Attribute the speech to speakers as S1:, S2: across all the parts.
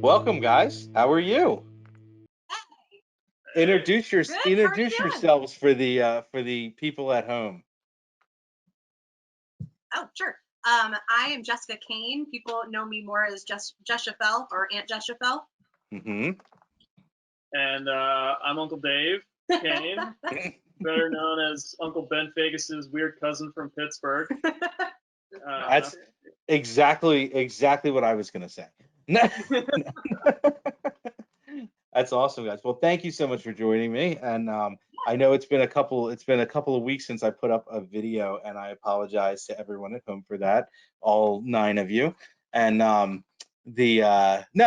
S1: Welcome, guys. How are you?
S2: Good. How are you
S1: Introduce
S2: doing?
S1: yourselves for the people at home.
S2: Oh, sure. I am Jessica Caine. People know me more as Jessica Fell or Aunt Jessica Fell.
S1: Mm-hmm.
S3: And I'm Uncle Dave Caine, better known as Uncle Ben Fagis's weird cousin from Pittsburgh.
S1: That's exactly what I was gonna say. That's awesome, guys. Well, thank you so much for joining me. And I know it's been a couple of weeks since I put up a video, and I apologize to everyone at home for that, all 9 of you. And no,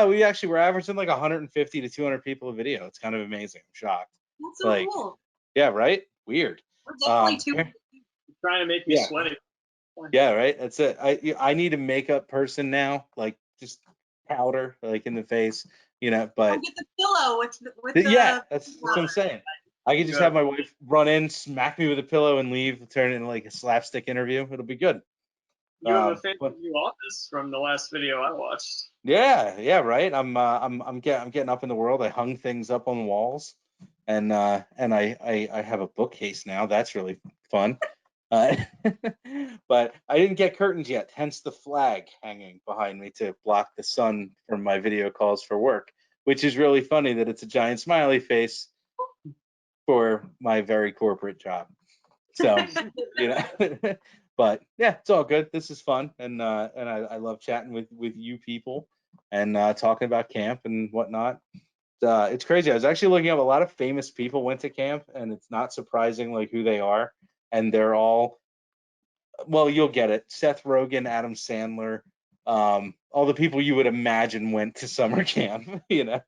S1: we actually were averaging like 150 to 200 people a video. It's kind of amazing. I'm shocked.
S2: That's so
S1: Like,
S2: cool.
S1: yeah, right? Weird.
S2: We're definitely too.
S3: Trying to make me
S1: Yeah.
S3: sweaty.
S1: Yeah, right. That's it. I need a makeup person now, like just powder, like in the face, But
S2: Get the pillow with
S1: yeah,
S2: the.
S1: that's what I'm saying. I could just have my wife run in, smack me with a pillow, and leave, turn it into like a slapstick interview. It'll be good.
S3: You have a fancy new office from the last video I watched.
S1: Yeah, right. I'm getting up in the world. I hung things up on walls, and I have a bookcase now. That's really fun. But I didn't get curtains yet, hence the flag hanging behind me to block the sun from my video calls for work, which is really funny that it's a giant smiley face for my very corporate job. So, but yeah, it's all good. This is fun, and I love chatting with you people and talking about camp and whatnot. It's crazy. I was actually looking up a lot of famous people went to camp, and it's not surprising like who they are, and they're all, well, you'll get it. Seth Rogen, Adam Sandler, all the people you would imagine went to summer camp, And,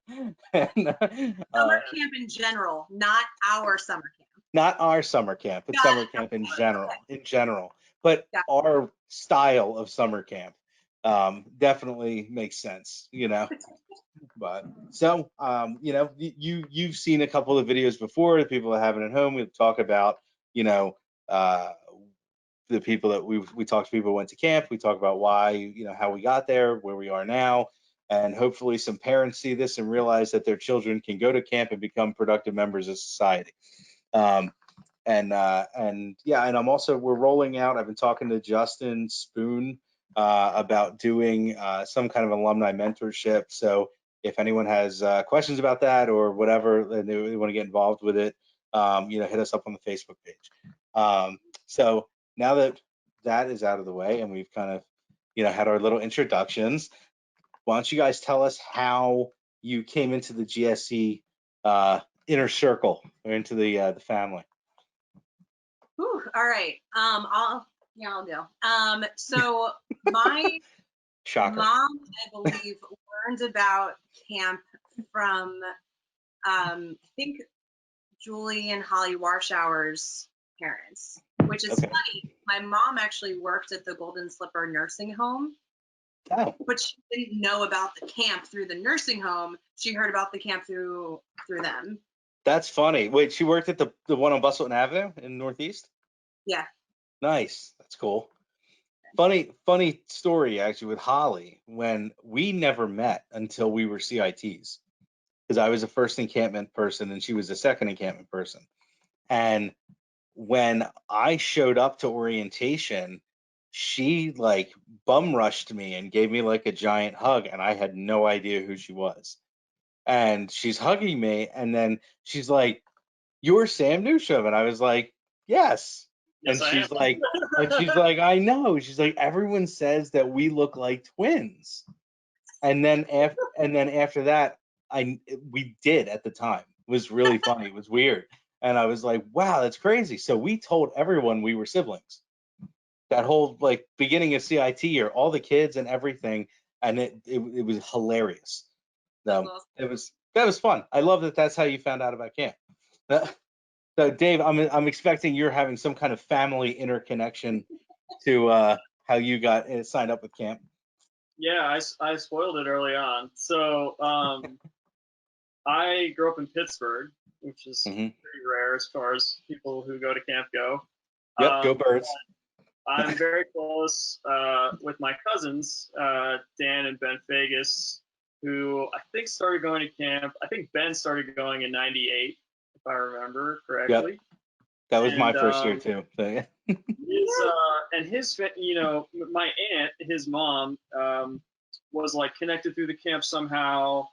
S2: Summer camp in general, not our summer camp.
S1: Not our summer camp, but summer camp in general. But our style of summer camp definitely makes sense, But so, you've seen a couple of videos before. The people that have it at home, we talk about, the people that we talk to people who went to camp. We talk about why, how we got there, where we are now, and hopefully some parents see this and realize that their children can go to camp and become productive members of society. And yeah, and we're rolling out. I've been talking to Justin Spoon about doing some kind of alumni mentorship. So if anyone has questions about that or whatever, and they want to get involved with it, hit us up on the Facebook page. So now that that is out of the way and we've kind of, had our little introductions, why don't you guys tell us how you came into the GSC inner circle or into the family?
S2: Whew, all right. I'll go. So my
S1: Shocker.
S2: mom, I believe, learned about camp from I think Julie and Holly Warshauer's parents, which is funny. My mom actually worked at the Golden Slipper nursing home.
S1: Oh.
S2: But she didn't know about the camp through the nursing home. She heard about the camp through them.
S1: That's funny. Wait, she worked at the one on Bustleton Avenue in Northeast?
S2: Yeah.
S1: Nice. That's cool. Funny story actually with Holly, when we never met until we were CITs, because I was a first encampment person and she was a second encampment person. And when I showed up to orientation, she like bum rushed me and gave me like a giant hug, and I had no idea who she was. And she's hugging me, and then she's like, "You're Sam Newsham," and I was like, "Yes."
S3: Yes,
S1: and she's like, "I know." She's like, "Everyone says that we look like twins." And then after that, we did at the time. It was really funny. It was weird. And I was like, "Wow, that's crazy." So we told everyone we were siblings. That whole like beginning of CIT year, all the kids and everything, and it was hilarious. So that was fun. I love that that's how you found out about camp. So Dave, I'm expecting you're having some kind of family interconnection to how you got signed up with camp.
S3: Yeah, I spoiled it early on. So I grew up in Pittsburgh, which is pretty rare as far as people who go to camp go.
S1: Yep, go Birds.
S3: I'm very close with my cousins, Dan and Ben Fagus. who I think started going to camp. I think Ben started going in '98, if I remember correctly.
S1: Yep. That was my
S3: And,
S1: first year too. So, yeah.
S3: his, you know, my aunt, his mom, was like connected through the camp somehow.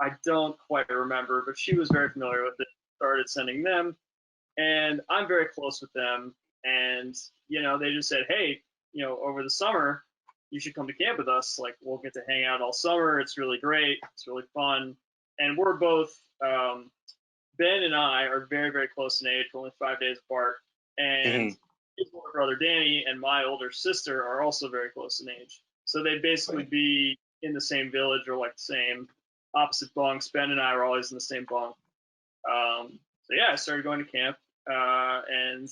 S3: I don't quite remember, but she was very familiar with it. Started sending them, and I'm very close with them. And you know, they just said, hey, you know, over the summer, you should come to camp with us. Like, we'll get to hang out all summer. It's really great. It's really fun. And we're both, Ben and I are very, very close in age. We're only 5 days apart. And his older brother Danny and my older sister are also very close in age. So they'd basically be in the same village or like the same opposite bunks. Ben and I were always in the same bunk. So yeah, I started going to camp and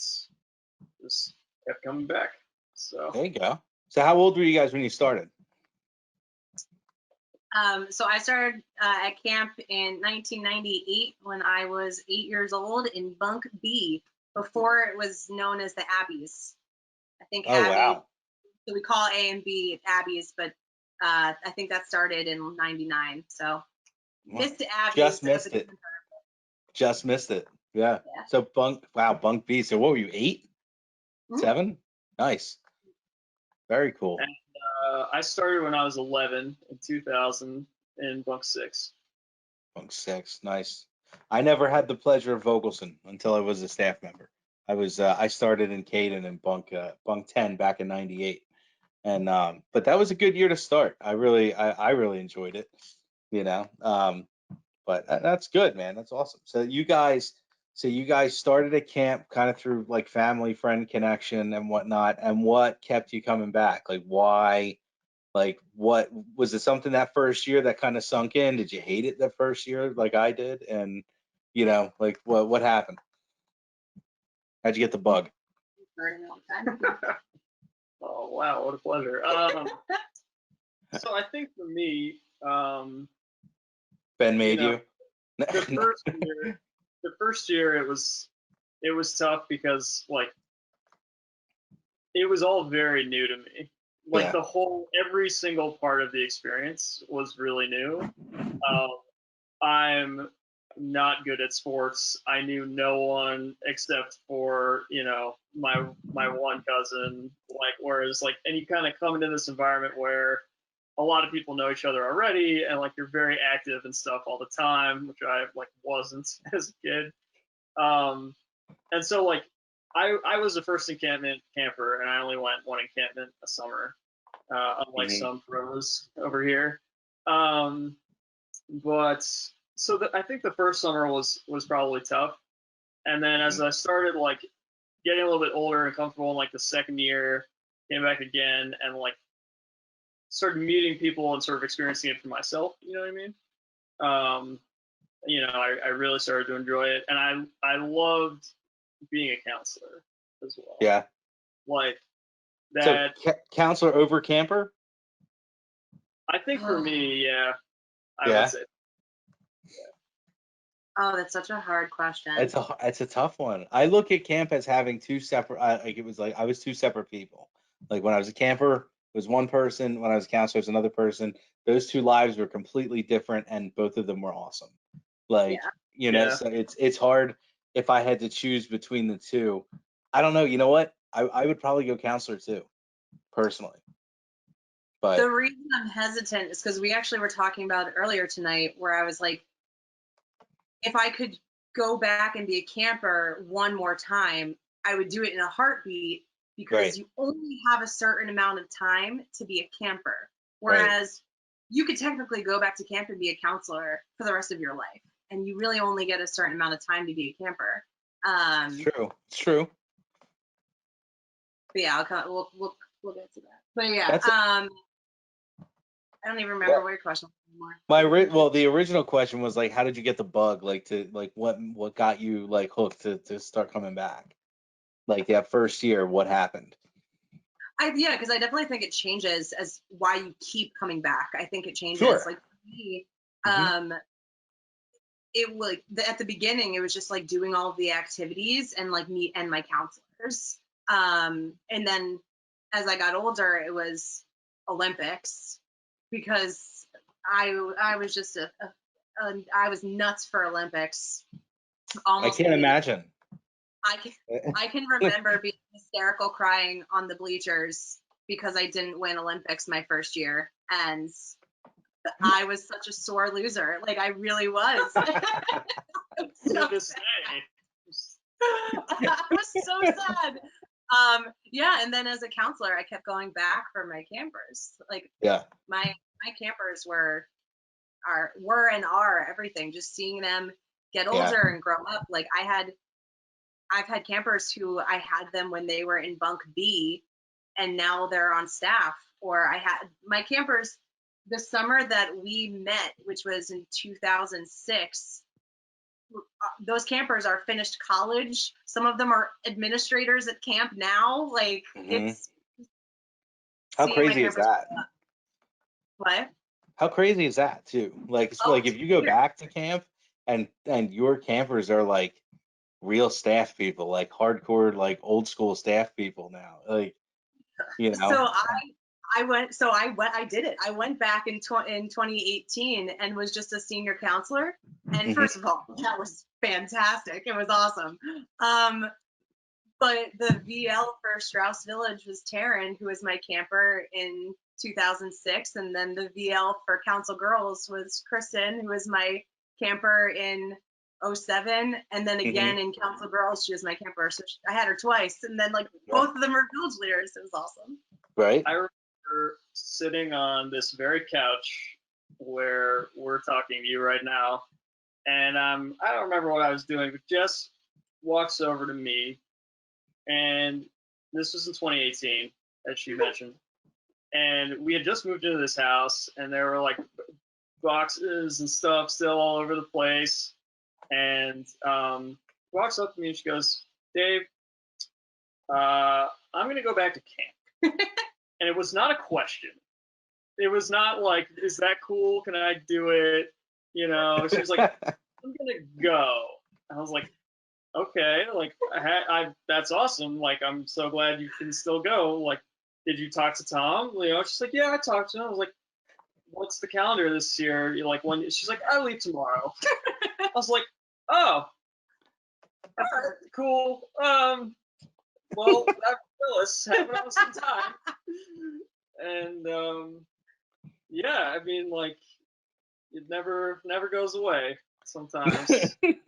S3: just kept coming back. So
S1: there you go. So how old were you guys when you started?
S2: So I started at camp in 1998 when I was 8 years old in bunk B, before it was known as the Abbeys. I think
S1: Wow.
S2: So we call A and B Abbeys, but I think that started in '99. So missed Abbeys.
S1: Just missed it. Just missed it. Yeah. So bunk B. So what were you, 8? 7? Nice. Very cool.
S3: And I started when I was 11 in 2000 in bunk 6.
S1: Bunk 6, nice. I never had the pleasure of Vogelson until I was a staff member. I started in Caine in bunk 10 back in '98, and but that was a good year to start. I really enjoyed it, you know. But that's good, man. That's awesome. So you guys started at camp kind of through like family friend connection and whatnot. And what kept you coming back? Like why? Like what was it? Something that first year that kind of sunk in? Did you hate it that first year like I did? And you know, like what happened? How'd you get the bug?
S3: Oh wow, what a pleasure. So I think for me,
S1: Ben made you.
S3: The first year it was tough because like it was all very new to me. Like every single part of the experience was really new. I'm not good at sports. I knew no one except for, you know, my one cousin. Like, whereas like, and you kind of come into this environment where a lot of people know each other already, and like you're very active and stuff all the time, which I like wasn't as a kid. And so like I was the first encampment camper, and I only went one encampment a summer, unlike some pros over here. But so I think the first summer was probably tough, and then as I started like getting a little bit older and comfortable in like the second year, came back again and like started meeting people and sort of experiencing it for myself. You know what I mean? You know, I really started to enjoy it, and I loved being a counselor as well.
S1: Yeah.
S3: Like that.
S1: So counselor over camper?
S3: I think for me, yeah. I would say.
S2: Oh, that's such a hard question.
S1: It's a tough one. I look at camp as having two separate. Like it was like I was two separate people. Like when I was a camper, it was one person. When I was a counselor, it was another person. Those two lives were completely different, and both of them were awesome. Like you know, so it's hard if I had to choose between the two. I don't know. You know what? I would probably go counselor too, personally. But
S2: the reason I'm hesitant is because we actually were talking about it earlier tonight, where I was like, if I could go back and be a camper one more time, I would do it in a heartbeat, because you only have a certain amount of time to be a camper. Whereas you could technically go back to camp and be a counselor for the rest of your life, and you really only get a certain amount of time to be a camper.
S1: It's true.
S2: But yeah, we'll get to that. But yeah, I don't even remember what your question was anymore.
S1: Well, the original question was like, how did you get the bug? Like to like what got you like hooked to start coming back? Like that first year, what happened?
S2: Because I definitely think it changes as why you keep coming back. I think it changes.
S1: Sure.
S2: Like for me, it like at the beginning, it was just like doing all of the activities and like me and my counselors. And then as I got older, it was Olympics, because I was just I was nuts for Olympics.
S1: I can't imagine.
S2: I can remember being hysterical crying on the bleachers because I didn't win Olympics my first year, and I was such a sore loser. Like, I really was. I was so sad. Yeah, and then as a counselor, I kept going back for my campers. Like,
S1: yeah,
S2: my campers were and are everything. Just seeing them get older and grow up. Like, I've had campers who I had them when they were in bunk B, and now they're on staff. Or I had my campers the summer that we met, which was in 2006. Those campers are finished college. Some of them are administrators at camp now. Like, it's
S1: how crazy is that?
S2: What?
S1: How crazy is that too? Like, so like if you go back to camp and your campers are like real staff people, like hardcore, like old school staff people now, like, you know.
S2: So I did it. I went back in 2018 and was just a senior counselor. And first of all, that was fantastic. It was awesome. But the VL for Strauss Village was Taryn, who was my camper in 2006. And then the VL for Council Girls was Kristen, who was my camper in 07. And then again in Council Girls, she was my camper. So I had her twice. And then, like, both of them are village leaders. It was awesome.
S1: Right.
S3: I remember sitting on this very couch where we're talking to you right now. And I don't remember what I was doing, but Jess walks over to me. And this was in 2018, as she mentioned. And we had just moved into this house, and there were like boxes and stuff still all over the place. And walks up to me and she goes, "Dave, I'm going to go back to camp." And it was not a question. It was not like, "Is that cool? Can I do it?" You know, she was like, "I'm going to go." I was like, "Okay, like, that's awesome. Like, I'm so glad you can still go. Like, did you talk to Tom?" You know, she's like, "Yeah, I talked to him." I was like, "What's the calendar this year?" You're like, "When?" She's like, "I leave tomorrow." I was like, "Oh, all right, cool. Well, Phyllis, have an awesome time." And yeah, I mean, like, it never goes away. Sometimes you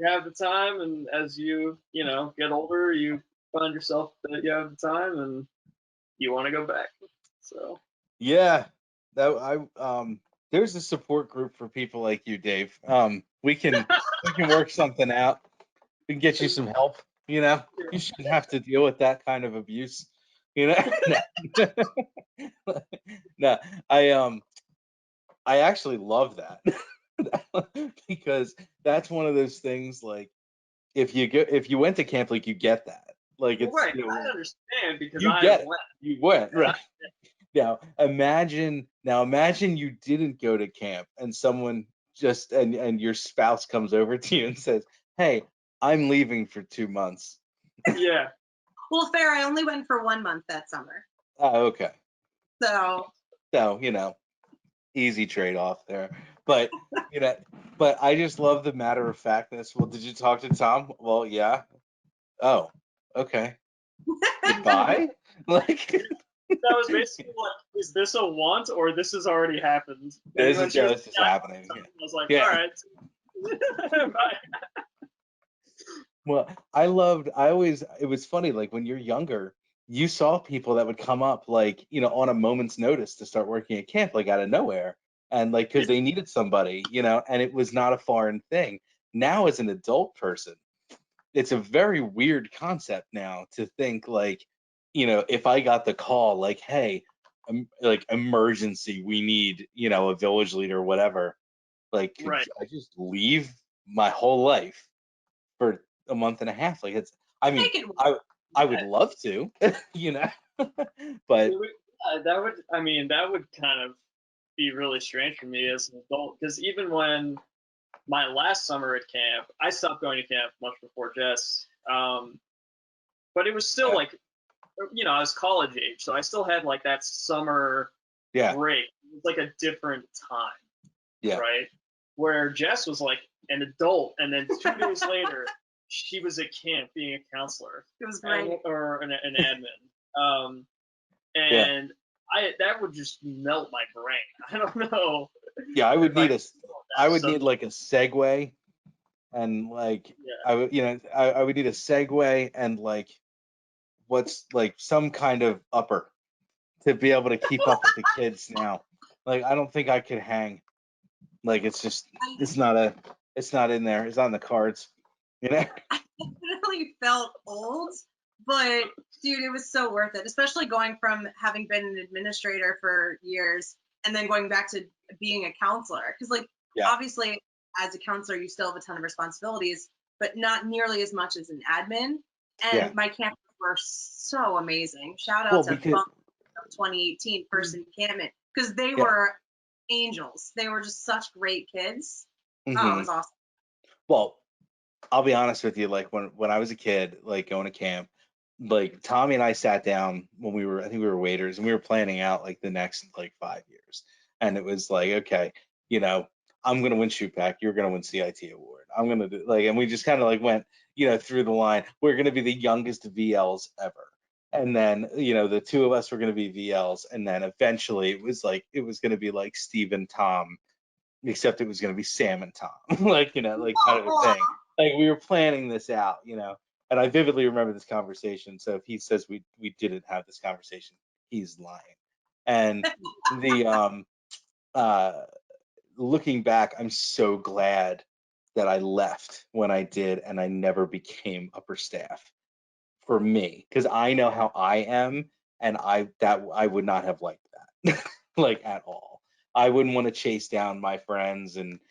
S3: have the time, and as you get older, you find yourself that you have the time and you want to go back. So
S1: yeah, there's a support group for people like you, Dave. We can work something out. We can get you some help. You know, you shouldn't have to deal with that kind of abuse. You know, no, I actually love that because that's one of those things. Like, if you went to camp, like, you get that. Like, it's
S3: right. I understand because
S1: you
S3: I
S1: get
S3: went.
S1: You went, right. Now imagine you didn't go to camp and someone just and your spouse comes over to you and says, "Hey, I'm leaving for 2 months."
S3: Yeah.
S2: Well, fair. I only went for 1 month that summer.
S1: Oh, okay.
S2: So
S1: easy trade-off there. But but I just love the matter of factness. Well, did you talk to Tom? Well, yeah. Oh, okay. Goodbye. Like,
S3: That was basically like, "Is this a want or this has already happened?"
S1: this is happening.
S3: I was like,
S1: yeah.
S3: "All right." Bye.
S1: Well, it was funny, like, when you're younger, you saw people that would come up, like, on a moment's notice to start working at camp, like, out of nowhere. And, like, because they needed somebody, and it was not a foreign thing. Now, as an adult person, it's a very weird concept now to think, like, if I got the call, like, "Hey, like, emergency, we need, a village leader," or whatever, like, could
S3: Right.
S1: I just leave my whole life for a month and a half? Like, I mean, I would love to, but
S3: that would kind of be really strange for me as an adult, because even when my last summer at camp, I stopped going to camp much before Jess, but it was still like, I was college age, so I still had like that summer
S1: Yeah.
S3: great. It was like a different time,
S1: Yeah.
S3: right? Where Jess was like an adult, and then 2 days later, she was at camp being a counselor.
S2: It was great.
S3: Or an admin. And that would just melt my brain. I don't know.
S1: Yeah, I would need
S3: So,
S1: like a segue, and like
S3: yeah.
S1: I would need a segue and like what's like some kind of upper to be able to keep up with the kids now. Like I don't think I could hang. Like it's not in there. It's not in the cards. You know?
S2: I definitely felt old, but dude, it was so worth it, especially going from having been an administrator for years and then going back to being a counselor. Because, like,
S1: Yeah.
S2: obviously, as a counselor, you still have a ton of responsibilities, but not nearly as much as an admin. And
S1: Yeah.
S2: my campers were so amazing. Shout out
S1: Well,
S2: to
S1: because
S2: Funk of 2018 first encampment, because they
S1: Yeah.
S2: were angels. They were just such great kids. Oh, it
S1: Mhm.
S2: was awesome.
S1: Well, I'll be honest with you. Like when I was a kid, like going to camp, like Tommy and I sat down when I think we were waiters, and we were planning out like the next like 5 years. And it was like, okay, I'm gonna win shoot pack, you're gonna win CIT award. I'm gonna do like, and we just kind of like went, through the line. We're gonna be the youngest VLs ever. And then, the two of us were gonna be VLs, and then eventually it was gonna be like Steve and Tom, except it was gonna be Sam and Tom, like like kind of a thing. Like we were planning this out, and I vividly remember this conversation. So if he says we didn't have this conversation, he's lying. And the looking back, I'm so glad that I left when I did, and I never became upper staff for me, because I know how I am, and I would not have liked that, like at all. I wouldn't want to chase down my friends and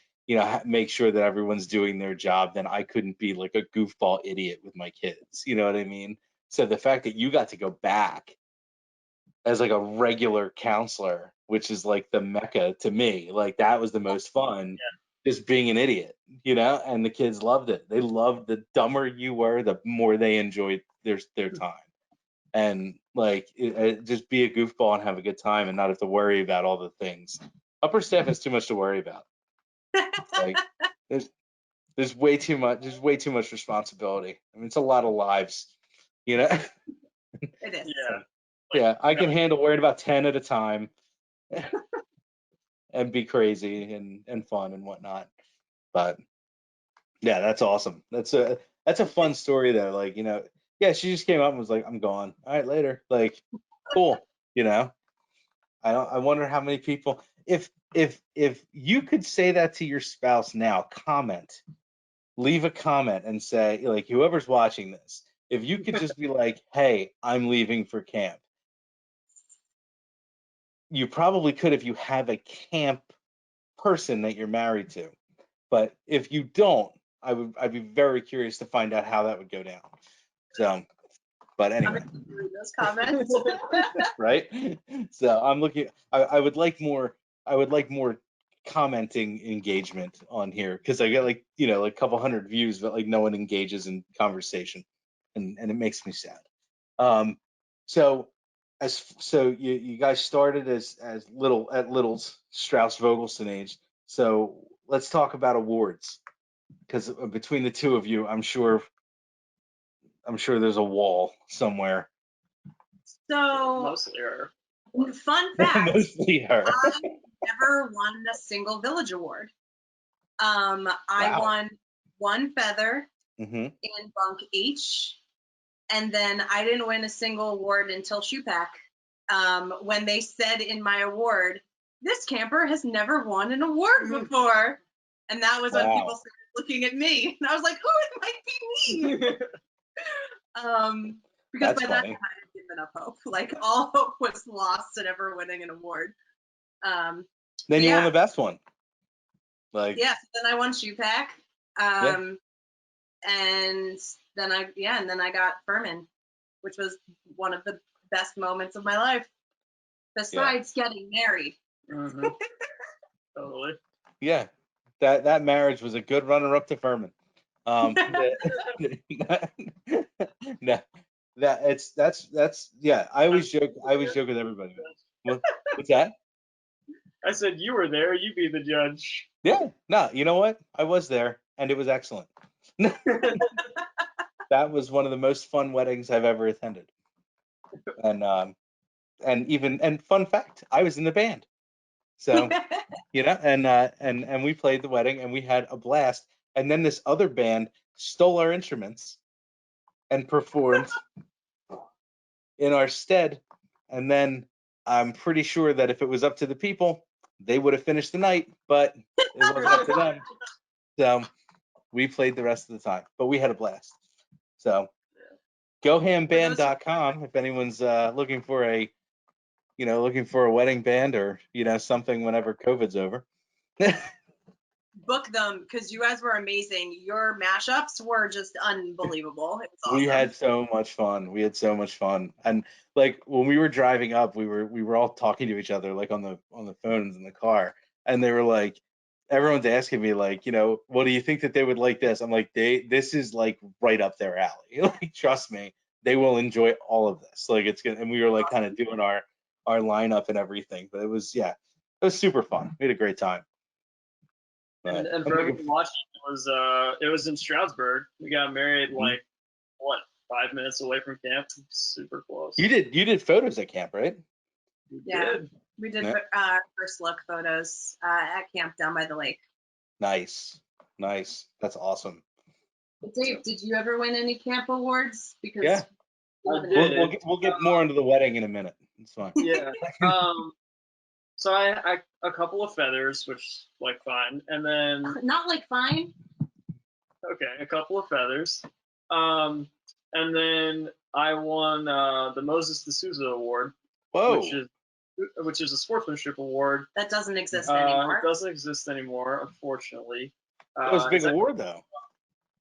S1: make sure that everyone's doing their job. Then I couldn't be like a goofball idiot with my kids. You know what I mean? So the fact that you got to go back as like a regular counselor, which is like the mecca to me, like that was the most fun, just being an idiot, and the kids loved it. They loved the dumber you were, the more they enjoyed their time. And like just be a goofball and have a good time and not have to worry about all the things. Upper staff has too much to worry about. Like there's way too much responsibility. I mean, it's a lot of lives,
S2: It is.
S3: Yeah.
S1: Yeah, I can handle worrying about 10 at a time and be crazy and fun and whatnot. But yeah, that's awesome. That's a fun story though. Like, yeah, she just came up and was like, I'm gone. All right, later. Like, cool. I wonder how many people, if you could say that to your spouse now, leave a comment and say, like, whoever's watching this, if you could just be like, hey, I'm leaving for camp. You probably could if you have a camp person that you're married to. But if you don't, I'd be very curious to find out how that would go down. So, but anyway.
S2: I'm gonna read those comments.
S1: Right? So I'm looking. I would like more. I would like more commenting engagement on here, because I get like like a couple hundred views, but like no one engages in conversation, and it makes me sad. So you guys started as Little's Strauss Vogelson age. So let's talk about awards, because between the two of you, I'm sure there's a wall somewhere.
S2: So
S3: Mostly her.
S2: Fun fact,
S1: Mostly her.
S2: I never won a single village award. I won one feather in bunk H, and then I didn't win a single award until Shoepack. When they said in my award, this camper has never won an award before. And that was when people started looking at me. And I was like, oh, it might be me. Because by that time I had given up hope. Like all hope was lost at ever winning an award.
S1: Then you won the best one. Like
S2: so then I won Shoepack. And then I got Furman, which was one of the best moments of my life, besides getting married.
S3: Totally.
S1: Yeah, that marriage was a good runner-up to Furman. No, that's yeah. I always joke with everybody. What's that?
S3: I said, you were there. You be the judge.
S1: Yeah, no, you know what? I was there, and it was excellent. That was one of the most fun weddings I've ever attended. And fun fact, I was in the band. So, and we played the wedding and we had a blast. And then this other band stole our instruments and performed in our stead. And then I'm pretty sure that if it was up to the people, they would have finished the night, but it wasn't up to them. So we played the rest of the time, but we had a blast. So gohamband.com if anyone's looking for a wedding band or something whenever COVID's over.
S2: Book them, because you guys were amazing. Your mashups were just unbelievable. It was awesome.
S1: We had so much fun. And like when we were driving up, we were all talking to each other like on the phones in the car, and they were like, everyone's asking me like, what do you think that they would like this? I'm like, this is like right up their alley. Like, trust me, they will enjoy all of this. Like, it's good. And we were like kind of doing our lineup and everything, but it was super fun. We had a great time.
S3: And for everyone watching, it was in Stroudsburg. We got married like 5 minutes away from camp. Super close.
S1: You did photos at camp, right?
S2: We did first look photos at camp down by the lake.
S1: Nice. That's awesome.
S2: Dave, did you ever win any camp awards? Because
S1: yeah, we'll get more into the wedding in a minute. It's fine.
S3: Yeah. So I a couple of feathers, which like fine, and then
S2: not like fine.
S3: Okay, a couple of feathers, and then I won the Moses D'Souza Award.
S1: Whoa.
S3: Which is a sportsmanship award
S2: that doesn't exist anymore.
S3: It doesn't exist anymore, unfortunately.
S1: It was a big award though.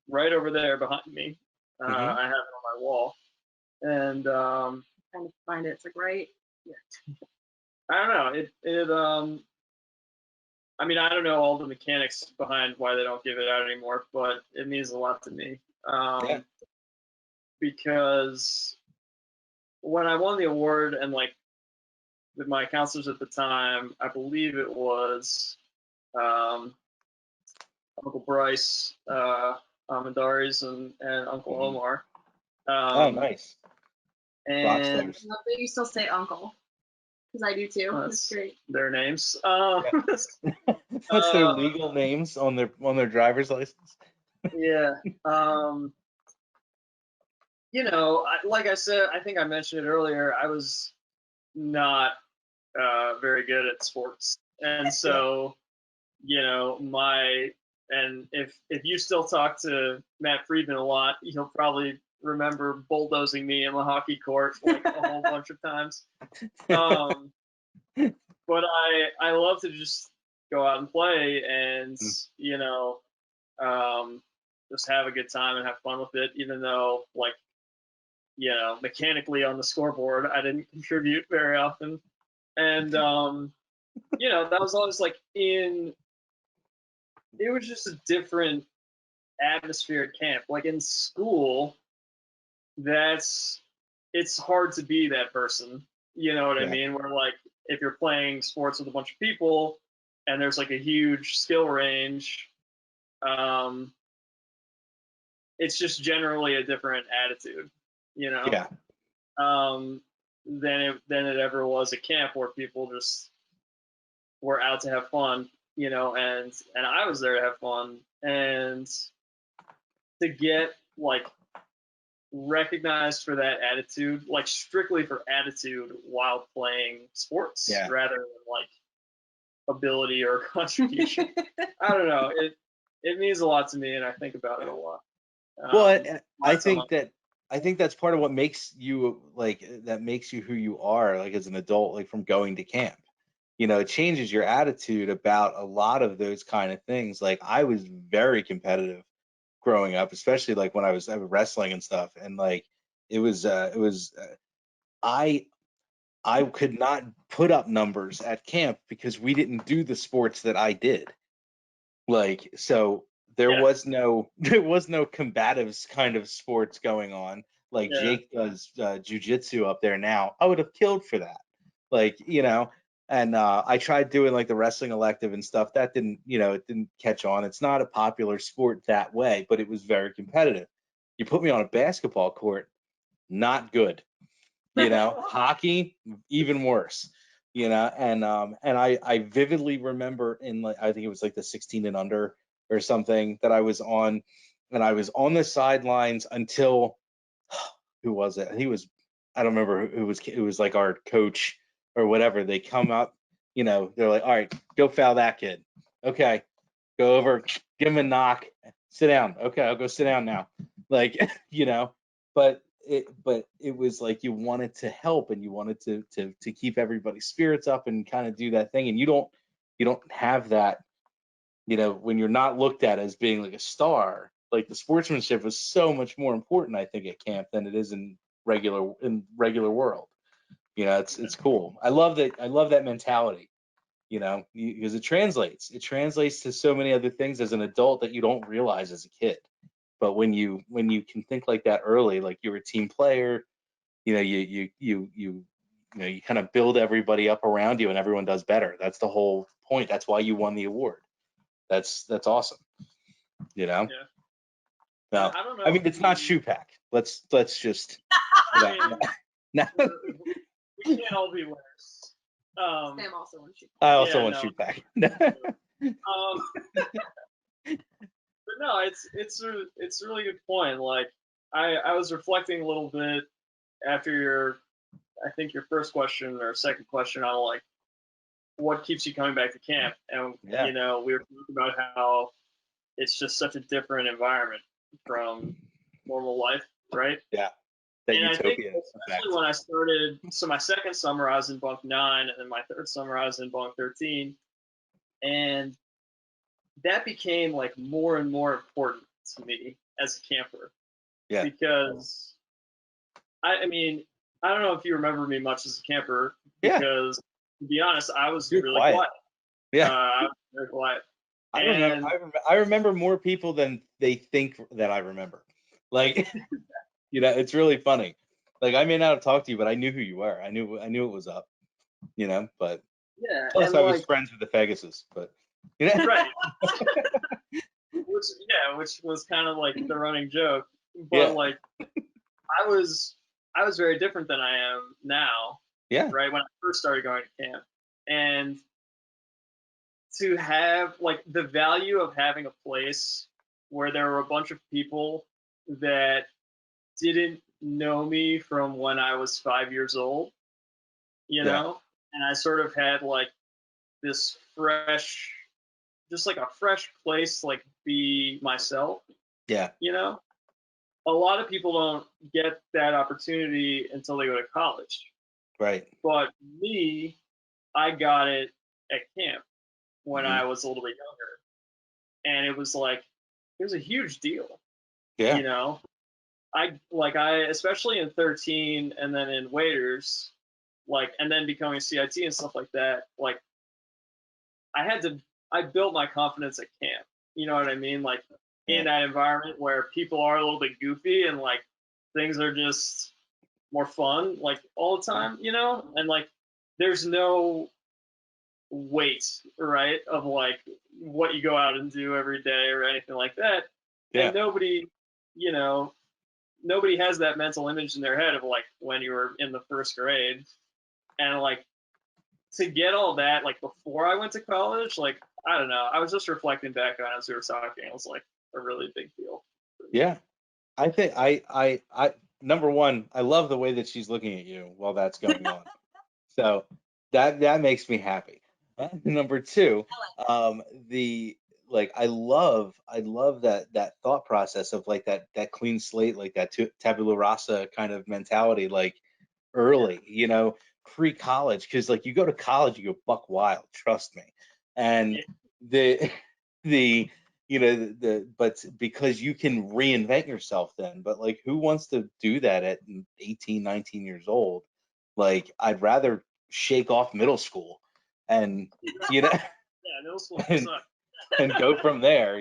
S3: Right over there behind me. I have it on my wall, and
S2: trying to find it. It's like right here.
S3: I don't know. I mean, I don't know all the mechanics behind why they don't give it out anymore, but it means a lot to me. Because when I won the award and like with my counselors at the time, I believe it was Uncle Bryce, Amandaris, and Uncle Omar.
S1: Oh, nice.
S3: And
S2: you still say uncle. Because I do too. That's great.
S3: Their names.
S1: What's their legal names on their driver's license?
S3: Yeah. Like I said, I think I mentioned it earlier. I was not very good at sports, and so if you still talk to Matt Friedman a lot, he'll probably remember bulldozing me in the hockey court like a whole bunch of times. But I love to just go out and play and just have a good time and have fun with it, even though mechanically on the scoreboard I didn't contribute very often. And that was always it was just a different atmosphere at camp. Like in school, it's hard to be that person. You know what I mean? Where if you're playing sports with a bunch of people and there's a huge skill range, it's just generally a different attitude, than it ever was at camp, where people just were out to have fun, and I was there to have fun, and to get recognized for that attitude, strictly for attitude while playing sports, rather than ability or contribution. I don't know. It means a lot to me, and I think about it a lot.
S1: Well, I think that's part of what makes you who you are as an adult, from going to camp. It changes your attitude about a lot of those kind of things. I was very competitive growing up, especially when I was wrestling and stuff, and I could not put up numbers at camp because we didn't do the sports that I did. So there was no combatives kind of sports going on. Jake does jujitsu up there now. I would have killed for that. And I tried doing like the wrestling elective and stuff. That didn't, it didn't catch on. It's not a popular sport that way, but it was very competitive. You put me on a basketball court, not good. Hockey, even worse. And I vividly remember in, like, I think it was like the 16 and under or something that I was on, and I was on the sidelines until who was it? I don't remember who was. It was like our coach or whatever. They come up, they're like, all right, go foul that kid. Okay, go over, give him a knock, sit down. Okay, I'll go sit down now. Like, but it was like you wanted to help, and you wanted to keep everybody's spirits up and kind of do that thing. And you don't have that, when you're not looked at as being like a star. Like, the sportsmanship was so much more important, I think, at camp than it is in regular world. It's cool. I love that mentality, because it translates to so many other things as an adult that you don't realize as a kid. But when you can think like that early, like you're a team player, you kind of build everybody up around you and everyone does better. That's the whole point. That's why you won the award. That's awesome.
S3: Yeah.
S1: No,
S3: I don't know.
S1: I mean, it's not shoe pack. Let's just.
S3: We can't all be winners.
S2: Sam also won shoe pack.
S1: I also want shoe pack.
S3: But no, it's a really good point. Like, I was reflecting a little bit after I think your first question or second question on, like, what keeps you coming back to camp, and we were talking about how it's just such a different environment from normal life, right?
S1: Yeah. That
S3: and
S1: utopia,
S3: I think especially when I started, so my second summer I was in bunk 9, and then my third summer I was in bunk 13, and that became like more and more important to me as a camper.
S1: Yeah.
S3: Because I mean, I don't know if you remember me much as a camper, because to be honest, I was really quiet.
S1: Yeah.
S3: I was very quiet.
S1: I remember more people than they think that I remember. Like, it's really funny. Like, I may not have talked to you, but I knew who you were. I knew it was up. But
S3: yeah.
S1: Plus, I was friends with the Pegasus, but
S3: right. Which was kind of like the running joke. But like, I was very different than I am now.
S1: Yeah.
S3: Right, when I first started going to camp, and to have like the value of having a place where there were a bunch of people that didn't know me from when I was 5 years old, and I sort of had like this fresh, just like a fresh place, like, be myself.
S1: Yeah.
S3: A lot of people don't get that opportunity until they go to college.
S1: Right.
S3: But me, I got it at camp when I was a little bit younger, and it was a huge deal.
S1: Yeah.
S3: I especially in 13 and then in waiters, like, and then becoming CIT and stuff like that, like, I built my confidence at camp. You know what I mean? Like, in that environment where people are a little bit goofy and like things are just more fun, like, all the time, and like there's no weight, right, of like what you go out and do every day or anything like that. And nobody has that mental image in their head of like when you were in the first grade. And like, to get all that, like, before I went to college, like, I don't know, I was just reflecting back on it as we were talking. It was like a really big deal.
S1: Yeah. I think I number one, I love the way that she's looking at you while that's going on. So that makes me happy. Number two, I love that thought process of like that clean slate, like that tabula rasa kind of mentality, like early, pre-college, because like you go to college, you go buck wild, trust me. And the but because you can reinvent yourself then. But like, who wants to do that at 18, 19 years old? Like, I'd rather shake off middle school and
S3: middle school
S1: and go from there.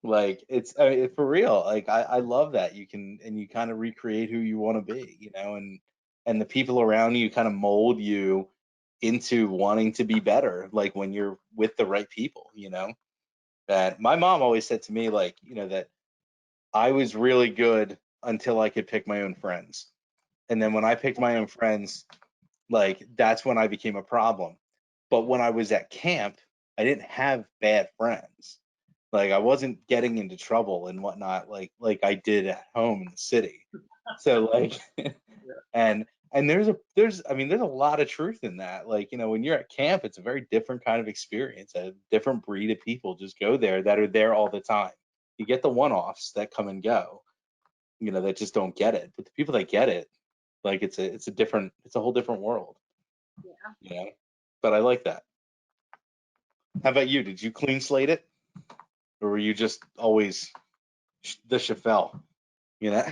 S1: Like, it's for real. Like, I love that you kind of recreate who you want to be, and the people around you kind of mold you into wanting to be better, like when you're with the right people, you know. That my mom always said to me, like, you know, that I was really good until I could pick my own friends. And then when I picked my own friends, like that's when I became a problem. But when I was at camp, I didn't have bad friends. Like I wasn't getting into trouble and whatnot, like I did at home in the city. So like, and there's I mean there's a lot of truth in that. Like, you know, when you're at camp, it's a very different kind of experience. A different breed of people just go there that are there all the time. You get the one-offs that come and go, you know, that just don't get it. But the people that get it, like it's a whole different world.
S2: Yeah.
S1: You know? But I like that. How about you? Did you clean slate it? Or were you just always the Chaffel? You know?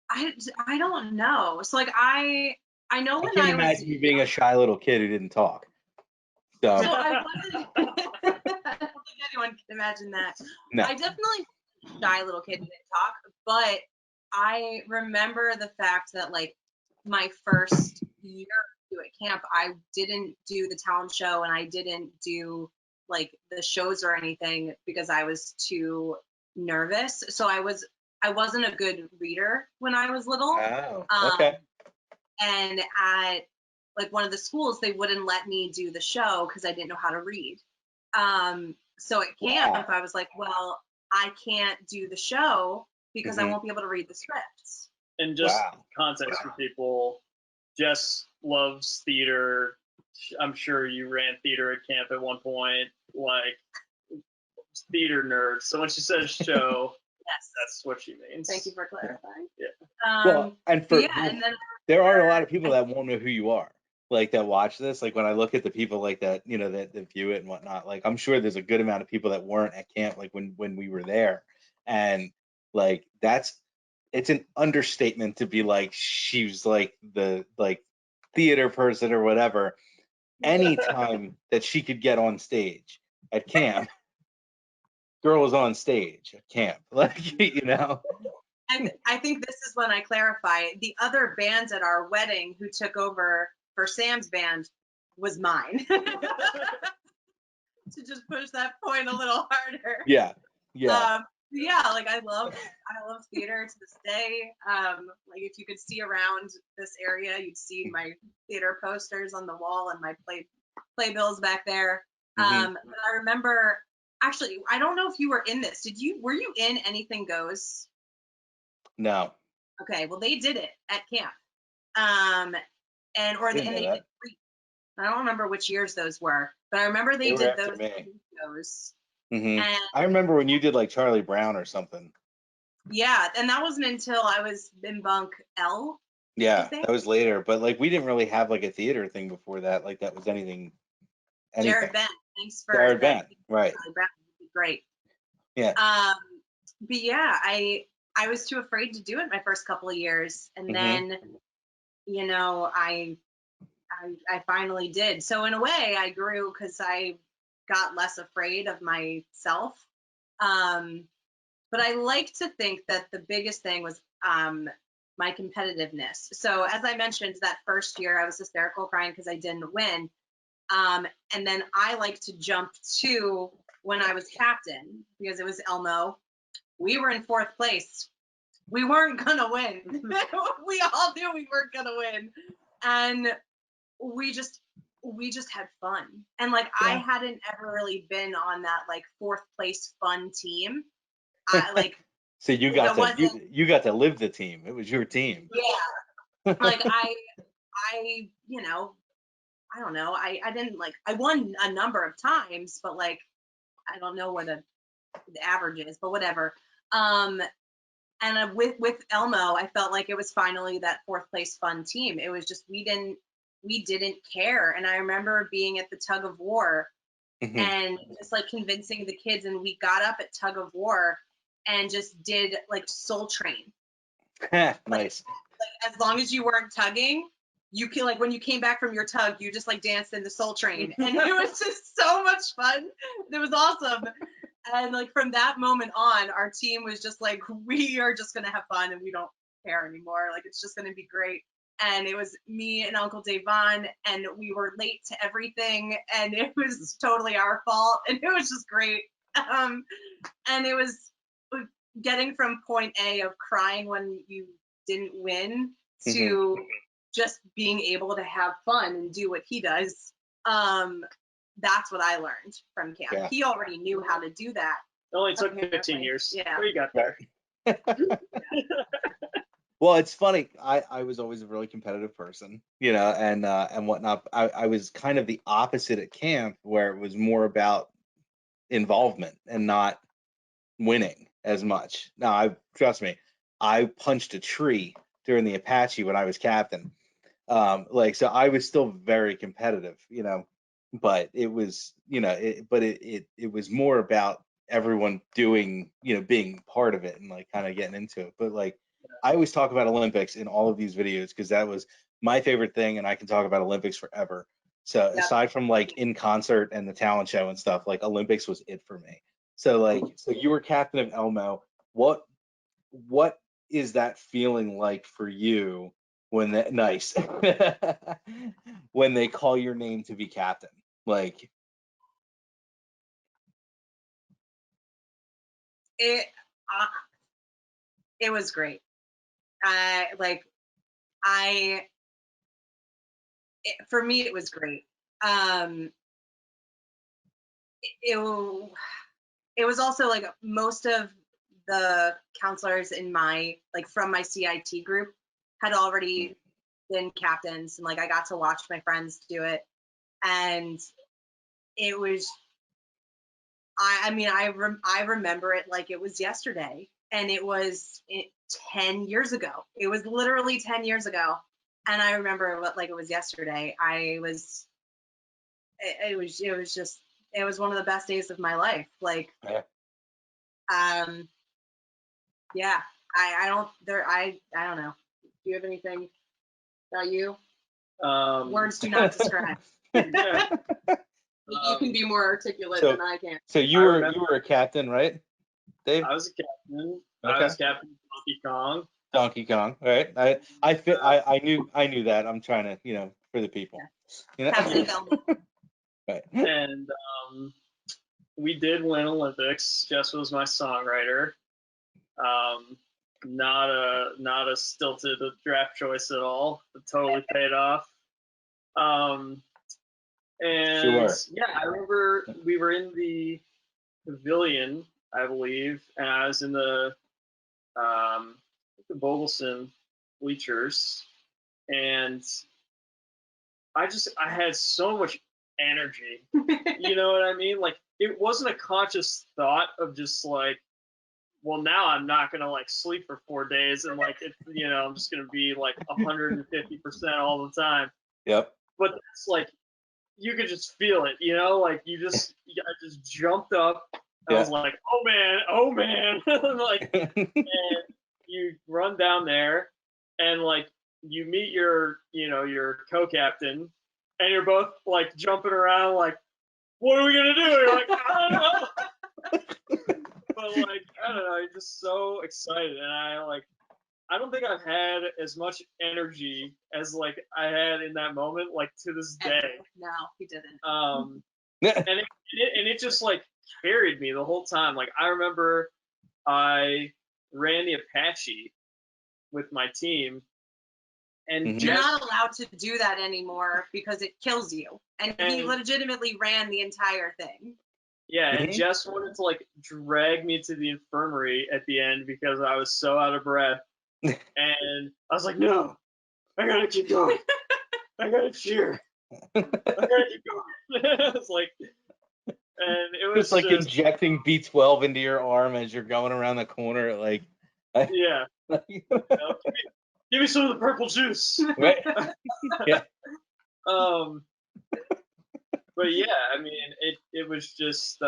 S2: I don't know. So like I know
S1: I
S2: when
S1: can't
S2: I was
S1: imagine you being a shy little kid who didn't talk.
S2: so
S1: So
S2: I wasn't. I don't think anyone can imagine that.
S1: no.
S2: I definitely shy little kid didn't talk, but I remember the fact that like my first year at camp, I didn't do the talent show and I didn't do like the shows or anything because I was too nervous. So I wasn't a good reader when I was little.
S1: Oh, okay.
S2: And at like one of the schools, they wouldn't let me do the show because I didn't know how to read. So at camp, I was like, well, I can't do the show because I won't be able to read the scripts.
S3: And just context for people, Jess loves theater. I'm sure you ran theater at camp at one point, like theater nerd. So when she says show,
S2: yes,
S3: that's what she means.
S2: Thank you for clarifying.
S3: Yeah.
S1: Well, and for
S2: and then
S1: there are a lot of people that won't know who you are, like that watch this. Like when I look at the people like that, you know, that view it and whatnot. Like I'm sure there's a good amount of people that weren't at camp, like when we were there, and like it's an understatement to be like she's like the like theater person or whatever. Anytime that she could get on stage at camp, girl was on stage at camp, like you know.
S2: I think this is when I clarify. The other band at our wedding who took over for Sam's band was mine. To just push that point a little harder.
S1: Yeah.
S2: Yeah, like I love theater to this day. Like if you could see around this area, you'd see my theater posters on the wall and my playbills back there. But I remember, actually, I don't know if you were in this. Were you in Anything Goes?
S1: No.
S2: Okay, well they did it at camp. They did 3. I don't remember which years those were, but I remember they did those shows.
S1: I remember when you did like Charlie Brown or something.
S2: Yeah, and that wasn't until I was in bunk L.
S1: Yeah, that was later, but like we didn't really have like a theater thing before that. Like that was anything.
S2: Jared Bent, thanks for
S1: Jared Bent, right?
S2: Charlie Brown would be great.
S1: Yeah.
S2: But yeah, I was too afraid to do it my first couple of years, and then you know I finally did. So in a way, I grew because I got less afraid of myself. But I like to think that the biggest thing was my competitiveness. So as I mentioned, that first year I was hysterical crying because I didn't win. And then I like to jump to when I was captain because it was Elmo. We were in 4th place. We weren't gonna win. We all knew we weren't gonna win. And we just had fun. And like I hadn't ever really been on that like 4th place fun team. I like
S1: so you got to live the team. It was your team.
S2: Yeah. Like I you know, I don't know. I didn't like I won a number of times, but like I don't know what the average is, but whatever. And with Elmo, I felt like it was finally that 4th place fun team. It was just we didn't care. And I remember being at the tug of war and just like convincing the kids, and we got up at tug of war and just did like Soul Train.
S1: Nice.
S2: Like as long as you weren't tugging, you can like when you came back from your tug, you just like danced in the Soul Train, and it was just so much fun. It was awesome. And like from that moment on, our team was just like, we are just gonna have fun and we don't care anymore. Like it's just gonna be great. and it was me and Uncle Davon, and we were late to everything, and it was totally our fault, and it was just great. And it was getting from point A of crying when you didn't win to just being able to have fun and do what he does. That's what I learned from camp. Yeah. He already knew how to do that.
S3: It only took 15 years. Yeah. What you got there?
S1: Well, it's funny. I was always a really competitive person, you know, and whatnot. I was kind of the opposite at camp, where it was more about involvement and not winning as much. Now, trust me, I punched a tree during the Apache when I was captain. So I was still very competitive, you know, but it was, you know, it was more about everyone doing, you know, being part of it and like kind of getting into it. But like, I always talk about Olympics in all of these videos because that was my favorite thing, and I can talk about Olympics forever. So aside from like in concert and the talent show and stuff, like Olympics was it for me. So like, so you were captain of Elmo. What is that feeling like for you when that when they call your name to be captain? Like
S2: it was great. For me, it was great. It was also like most of the counselors in my, like from my CIT group had already been captains, and like I got to watch my friends do it, and it was, I mean, I remember it like it was yesterday, and it was 10 years ago. It was literally 10 years ago, and I remember what like it was yesterday. It was one of the best days of my life. Like, yeah, I don't know. Do you have anything about you? Words do not describe. You can be more articulate than I can.
S1: So you were a captain, right, Dave?
S3: I was a captain. Okay. I was captain of Donkey Kong.
S1: Donkey Kong, right? I knew that. I'm trying to, you know, for the people. You know?
S3: Right. And we did win Olympics. Jess was my songwriter. Not a stilted draft choice at all. It totally paid off. And sure. Yeah, I remember we were in the pavilion, I believe, and I was in the Vogelson bleachers, and I had so much energy. You know what I mean? Like, it wasn't a conscious thought of just like, well, now I'm not gonna like sleep for 4 days and like, you know, I'm just gonna be like 150% all the time.
S1: Yep.
S3: But it's like, you could just feel it, you know, like I just jumped up. I was like, oh man, like, and you run down there, and like you meet your co-captain, and you're both like jumping around, like, what are we gonna do? You're like, I don't know. But like, I don't know, you're just so excited, and I don't think I've had as much energy as like I had in that moment, like to this day.
S2: No, he didn't.
S3: And it just like carried me the whole time. Like, I remember I ran the Apache with my team, and
S2: you're not allowed to do that anymore because it kills you. And he legitimately ran the entire thing.
S3: Yeah, and Jess wanted to like drag me to the infirmary at the end because I was so out of breath. And I was like, no, I gotta keep going. I gotta cheer. I gotta keep going. It's like, and it was
S1: just like injecting B12 into your arm as you're going around the corner, like.
S3: Yeah. Give me some of the purple juice.
S1: Right. Yeah.
S3: But yeah, I mean, it was just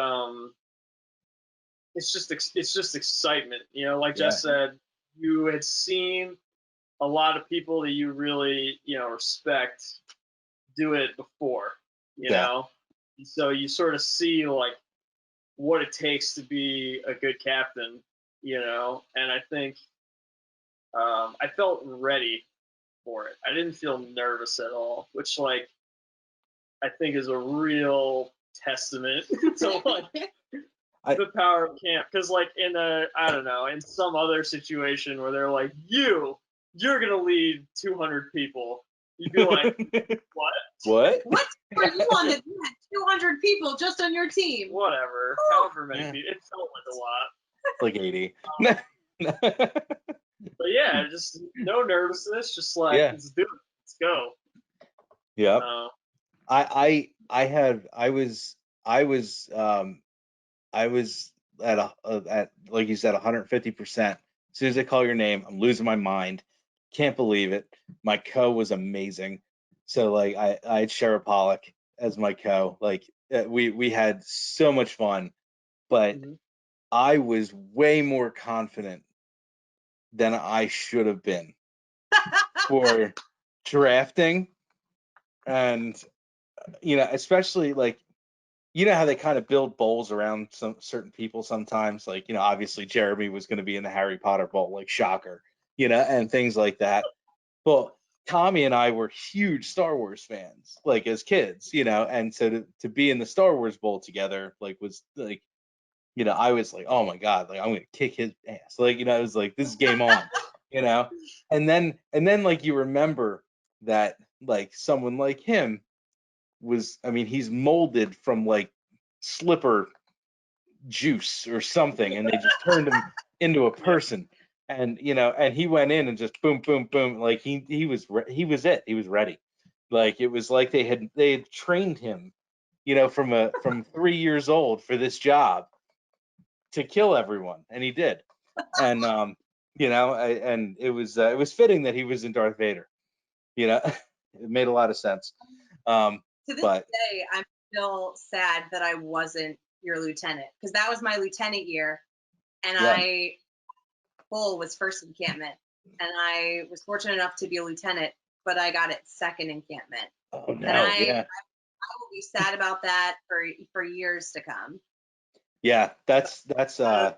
S3: it's just excitement, you know. Like Jess said, you had seen a lot of people that you really, you know, respect do it before, you know. And so you sort of see like what it takes to be a good captain, you know. And I think I felt ready for it. I didn't feel nervous at all, which like I think is a real testament to like the power of camp. Because like in I don't know, in some other situation where they're like, you're gonna lead 200 people, you'd be like, what?
S1: What?
S2: What were you on that you had 200 people just on your team?
S3: Whatever, however many people. It felt like a lot.
S1: Like 80.
S3: But yeah, just no nervousness, just like let's do it, let's go.
S1: Yep. I was at like you said 150%. As soon as they call your name, I'm losing my mind. Can't believe it. My co was amazing. So like I had Shara Pollock as my co. Like we had so much fun, but I was way more confident than I should have been for drafting. And especially like how they kind of build bowls around some certain people sometimes, like obviously Jeremy was going to be in the Harry Potter bowl, like shocker, and things like that. But Tommy and I were huge Star Wars fans, like as kids, and so to be in the Star Wars bowl together, like was like, I was like, oh my God, like I'm gonna kick his ass, like it was like this is game on, and then like you remember that like someone like him was, I mean, he's molded from like slipper juice or something, and they just turned him into a person. And and he went in and just boom, boom, boom, like he was ready. Like it was like they had trained him, from 3 years old for this job to kill everyone, and he did. And and it was fitting that he was in Darth Vader. It made a lot of sense.
S2: To this day, I'm still sad that I wasn't your lieutenant, because that was my lieutenant year, and Bull was first encampment, and I was fortunate enough to be a lieutenant, but I got it second encampment.
S1: Oh no!
S2: And I will be sad about that for years to come.
S1: Yeah, that's
S2: the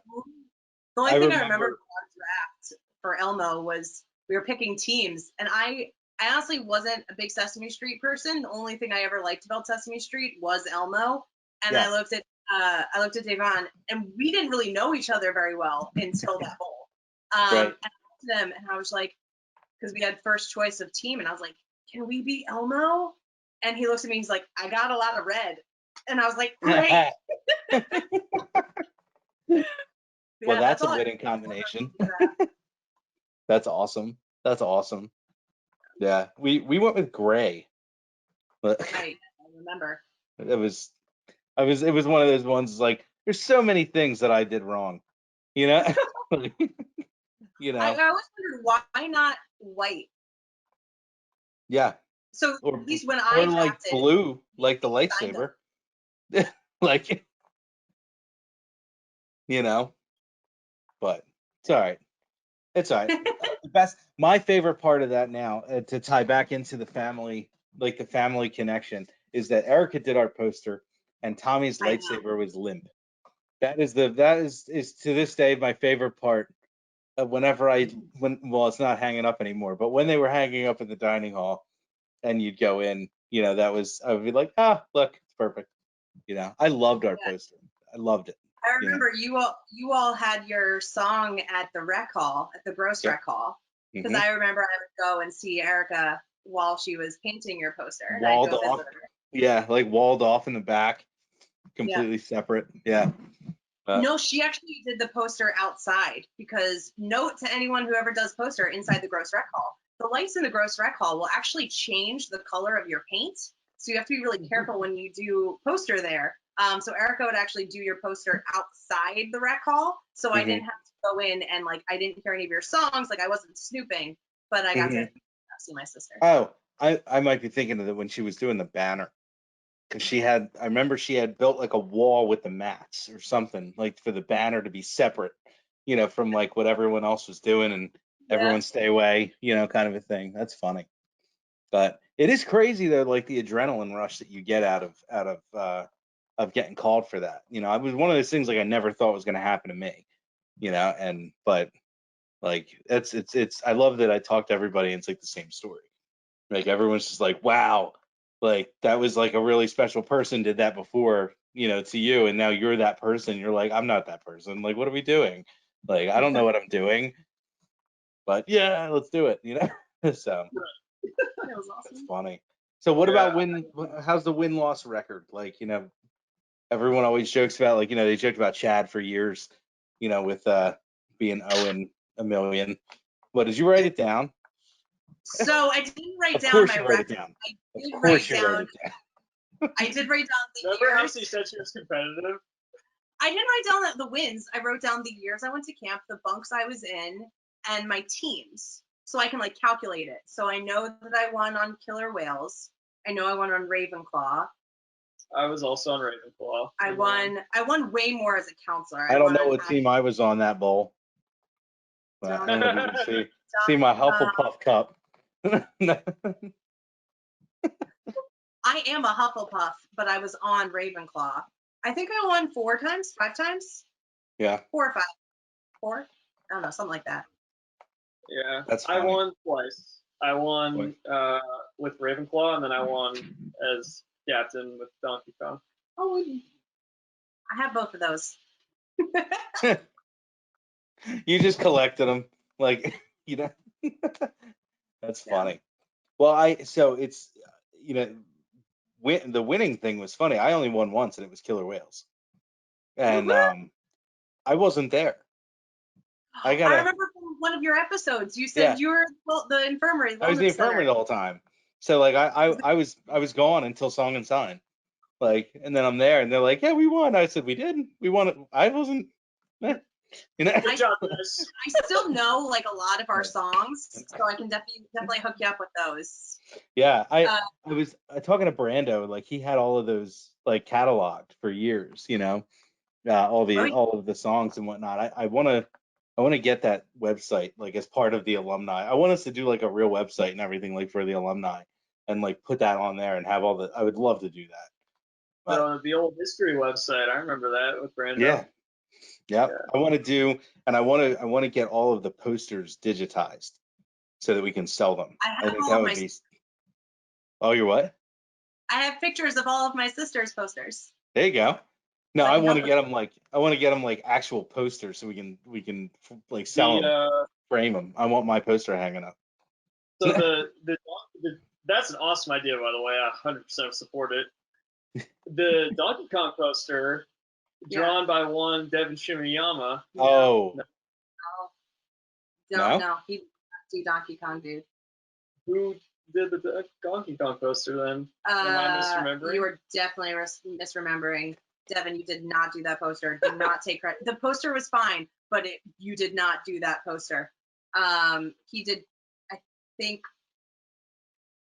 S2: only thing I remember from our draft for Elmo was we were picking teams, and I honestly wasn't a big Sesame Street person. The only thing I ever liked about Sesame Street was Elmo, and I looked at Devon, and we didn't really know each other very well until that bowl.
S1: Right.
S2: And I looked at them, and I was like, because we had first choice of team, and I was like, can we be Elmo? And he looks at me, he's like, I got a lot of red, and I was like, great.
S1: Well, that's a winning combination. That's awesome. That's awesome. Yeah, we went with gray. But
S2: I remember.
S1: It was one of those ones like there's so many things that I did wrong.
S2: I always wondered why not white.
S1: Yeah.
S2: So at least when I drafted,
S1: like blue, like the lightsaber. Like but it's all right. It's all right. My favorite part of that now, to tie back into the family, like the family connection, is that Erica did our poster and Tommy's lightsaber was limp. That is to this day my favorite part. Whenever it's not hanging up anymore, but when they were hanging up in the dining hall and you'd go in, I would be like, look, it's perfect. I loved our poster. I loved it.
S2: I remember you all had your song at the rec hall, at the gross rec hall, because I remember I would go and see Erica while she was painting your poster. And
S1: walled off. Yeah, like walled off in the back, completely separate. Yeah.
S2: No, she actually did the poster outside, because note to anyone who ever does poster inside the gross rec hall, the lights in the gross rec hall will actually change the color of your paint. So you have to be really careful when you do poster there. So Erica would actually do your poster outside the rec hall. So I didn't have to go in and I didn't hear any of your songs. Like I wasn't snooping, but I got to see my sister.
S1: Oh, I might be thinking of it when she was doing the banner. Because I remember she had built like a wall with the mats or something, like for the banner to be separate, from like what everyone else was doing and everyone stay away, kind of a thing. That's funny. But it is crazy though, like the adrenaline rush that you get out of getting called for that. It was one of those things like I never thought was going to happen to me, but Like it's I love that I talk to everybody and it's like the same story. Like everyone's just like, wow, like that was like a really special person did that before, to you, and now you're that person. You're like, I'm not that person. Like, what are we doing? Like, I don't know what I'm doing, but yeah, let's do it, So
S2: That was awesome.
S1: it's funny. So what about how's the win-loss record? Like, everyone always jokes about, like, they joked about Chad for years, with being 0-1,000,000. What, did you write it down?
S2: So I didn't write
S1: Of
S2: down
S1: course
S2: my
S1: you wrote it
S2: record.
S1: down.
S2: I did
S1: Of
S2: write
S1: course you wrote
S2: down.
S1: it down.
S2: I did write down the
S3: Remember how
S2: years.
S3: she said she was competitive?
S2: I didn't write down the wins. I wrote down the years I went to camp, the bunks I was in, and my teams, so I can like calculate it. So I know that I won on Killer Whales. I know I won on Ravenclaw.
S3: I was also on Ravenclaw.
S2: I won way more as a counselor.
S1: I don't know what team I was on that bowl. But I don't know if you can see my Hufflepuff cup.
S2: I am a Hufflepuff, but I was on Ravenclaw. I think I won 5 times.
S1: Yeah.
S2: 4 or 5. 4? I don't know, something like that.
S3: Yeah.
S1: That's funny.
S3: I won twice. I won with Ravenclaw, and then I won as captain with Donkey Kong.
S2: Oh, I have both of those.
S1: You just collected them, like, That's funny. Well, so it's, the winning thing was funny. I only won once, and it was Killer Whales, and I wasn't there.
S2: I remember from one of your episodes, you said you were the infirmary.
S1: I was the infirmary the whole time. So like I was gone until Song and Sign, like, and then I'm there, and they're like, yeah, we won. I said we did. We won it. I wasn't.
S3: Good job,
S2: guys. I still know like a lot of our songs, so I can definitely hook you up with those.
S1: Yeah, I was talking to Brando, like he had all of those like cataloged for years, all of the songs and whatnot. I want to get that website like as part of the alumni. I want us to do like a real website and everything like for the alumni and like put that on there and have all the. I would love to do that.
S3: But, the old history website, I remember that with Brando.
S1: Yeah. I want to do, and I want to get all of the posters digitized so that we can sell them. I think that would be. Oh, you're what?
S2: I have pictures of all of my sister's posters.
S1: There you go. No, I want to get them like actual posters so we can like sell them, frame them. I want my poster hanging up.
S3: So that's an awesome idea, by the way. I 100% support it. The Donkey Kong poster, drawn by one Devin Shimiyama.
S1: Oh.
S2: No, he didn't do Donkey Kong, dude.
S3: Who did the Donkey Kong poster then? Am I misremembering?
S2: You are definitely misremembering. Devin, you did not do that poster. Do not take credit. The poster was fine, but you did not do that poster. He did, I think.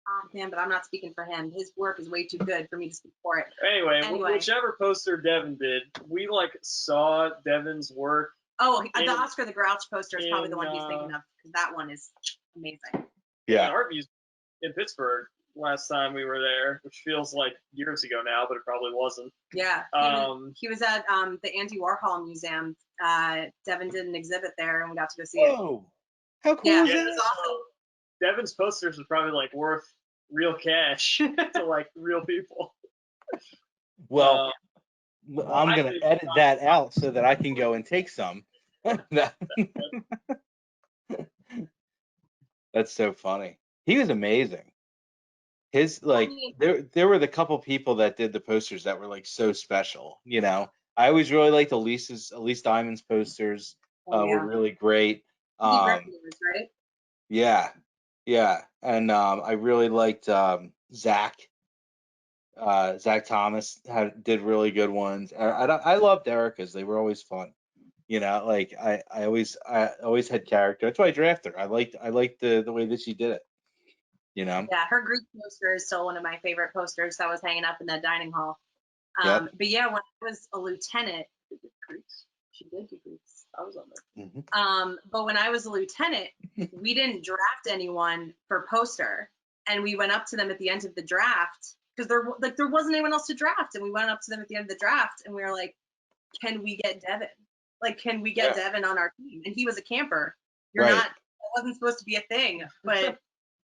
S2: Oh man, but I'm not speaking for him. His work is way too good for me to speak for it.
S3: Anyway, whichever poster Devin did, we like saw Devin's work.
S2: Oh, the Oscar the Grouch poster is probably the one he's thinking of, because that one is amazing.
S1: Yeah.
S3: Art Museum in Pittsburgh last time we were there, which feels like years ago now, but it probably wasn't.
S2: Yeah. He was at the Andy Warhol Museum. Devin did an exhibit there, and we got to go see it.
S1: Whoa. How cool is that?
S2: Awesome.
S3: Devin's posters are probably like worth real cash to like real people.
S1: Well, I'm going to edit that out so that I can go and take some. That's so funny. He was amazing. His like there were the couple people that did the posters that were like so special, I always really liked Elise Diamond's posters. Were really great.
S2: Right?
S1: Yeah. And I really liked Zach Thomas did really good ones. I loved Erica's. They were always fun. Like I always had character. That's why I drafted her. I liked the way that she did it.
S2: Yeah, her Greek poster is still one of my favorite posters that was hanging up in that dining hall. But yeah, when I was a lieutenant, she did do Greeks. I was on there.
S1: Mm-hmm.
S2: But when I was a lieutenant, we didn't draft anyone for poster, and we went up to them at the end of the draft because there wasn't anyone else to draft, and we went up to them at the end of the draft, and we were like, "Can we get Devin? Like, can we get Devin on our team?" And he was a camper. You're not, it wasn't supposed to be a thing, but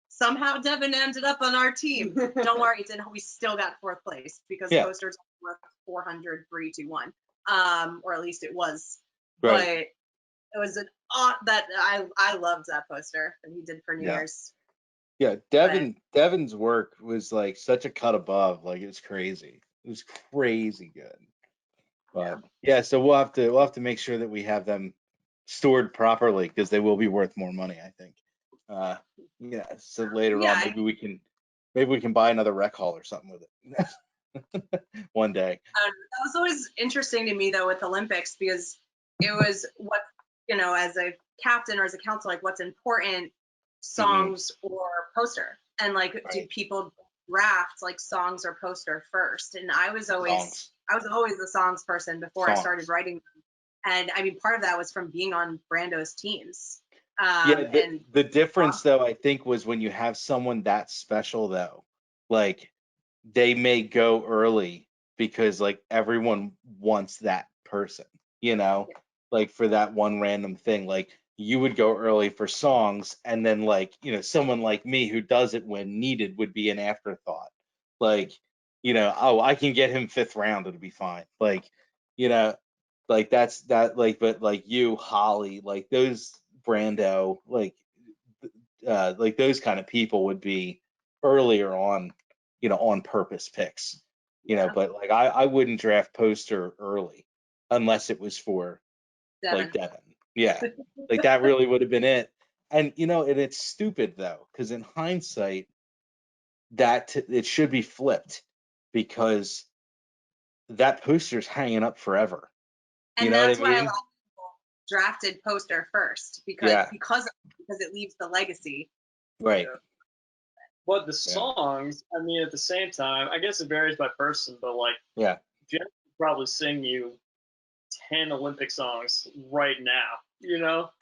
S2: somehow Devin ended up on our team. Don't worry, we still got 4th place because posters were 400, 3, 2, 1. Or at least it was. But it was that I loved that poster that he did for New Year's.
S1: Yeah, Devin's work was like such a cut above. Like, it was crazy. It was crazy good. But so we'll have to make sure that we have them stored properly, because they will be worth more money, I think. So later on, maybe we can buy another rec hall or something with it one day.
S2: That was always interesting to me though with Olympics, because it was what, as a captain or as a counselor, like what's important, songs or poster, and like do people draft like songs or poster first? And I was always the songs person before I started writing them. And I mean, part of that was from being on Brando's teams.
S1: The difference though, I think, was when you have someone that special though, like they may go early because like everyone wants that person, like for that one random thing. Like, you would go early for songs, and then like, someone like me who does it when needed would be an afterthought. Like, oh, I can get him 5th round, it'll be fine. Like, like that's that, like, but like you, Holly, like those Brando, like those kind of people would be earlier on, on purpose picks, but like I wouldn't draft poster early unless it was for like Devin. Yeah. Like that really would have been it. And and it's stupid though, because in hindsight, that it should be flipped, because that poster's hanging up forever.
S2: And that's why a lot of people drafted poster first, because it leaves the legacy.
S1: Right.
S3: But the songs, I mean, at the same time, I guess it varies by person, but like, Jen could probably sing you 10 Olympic songs right now,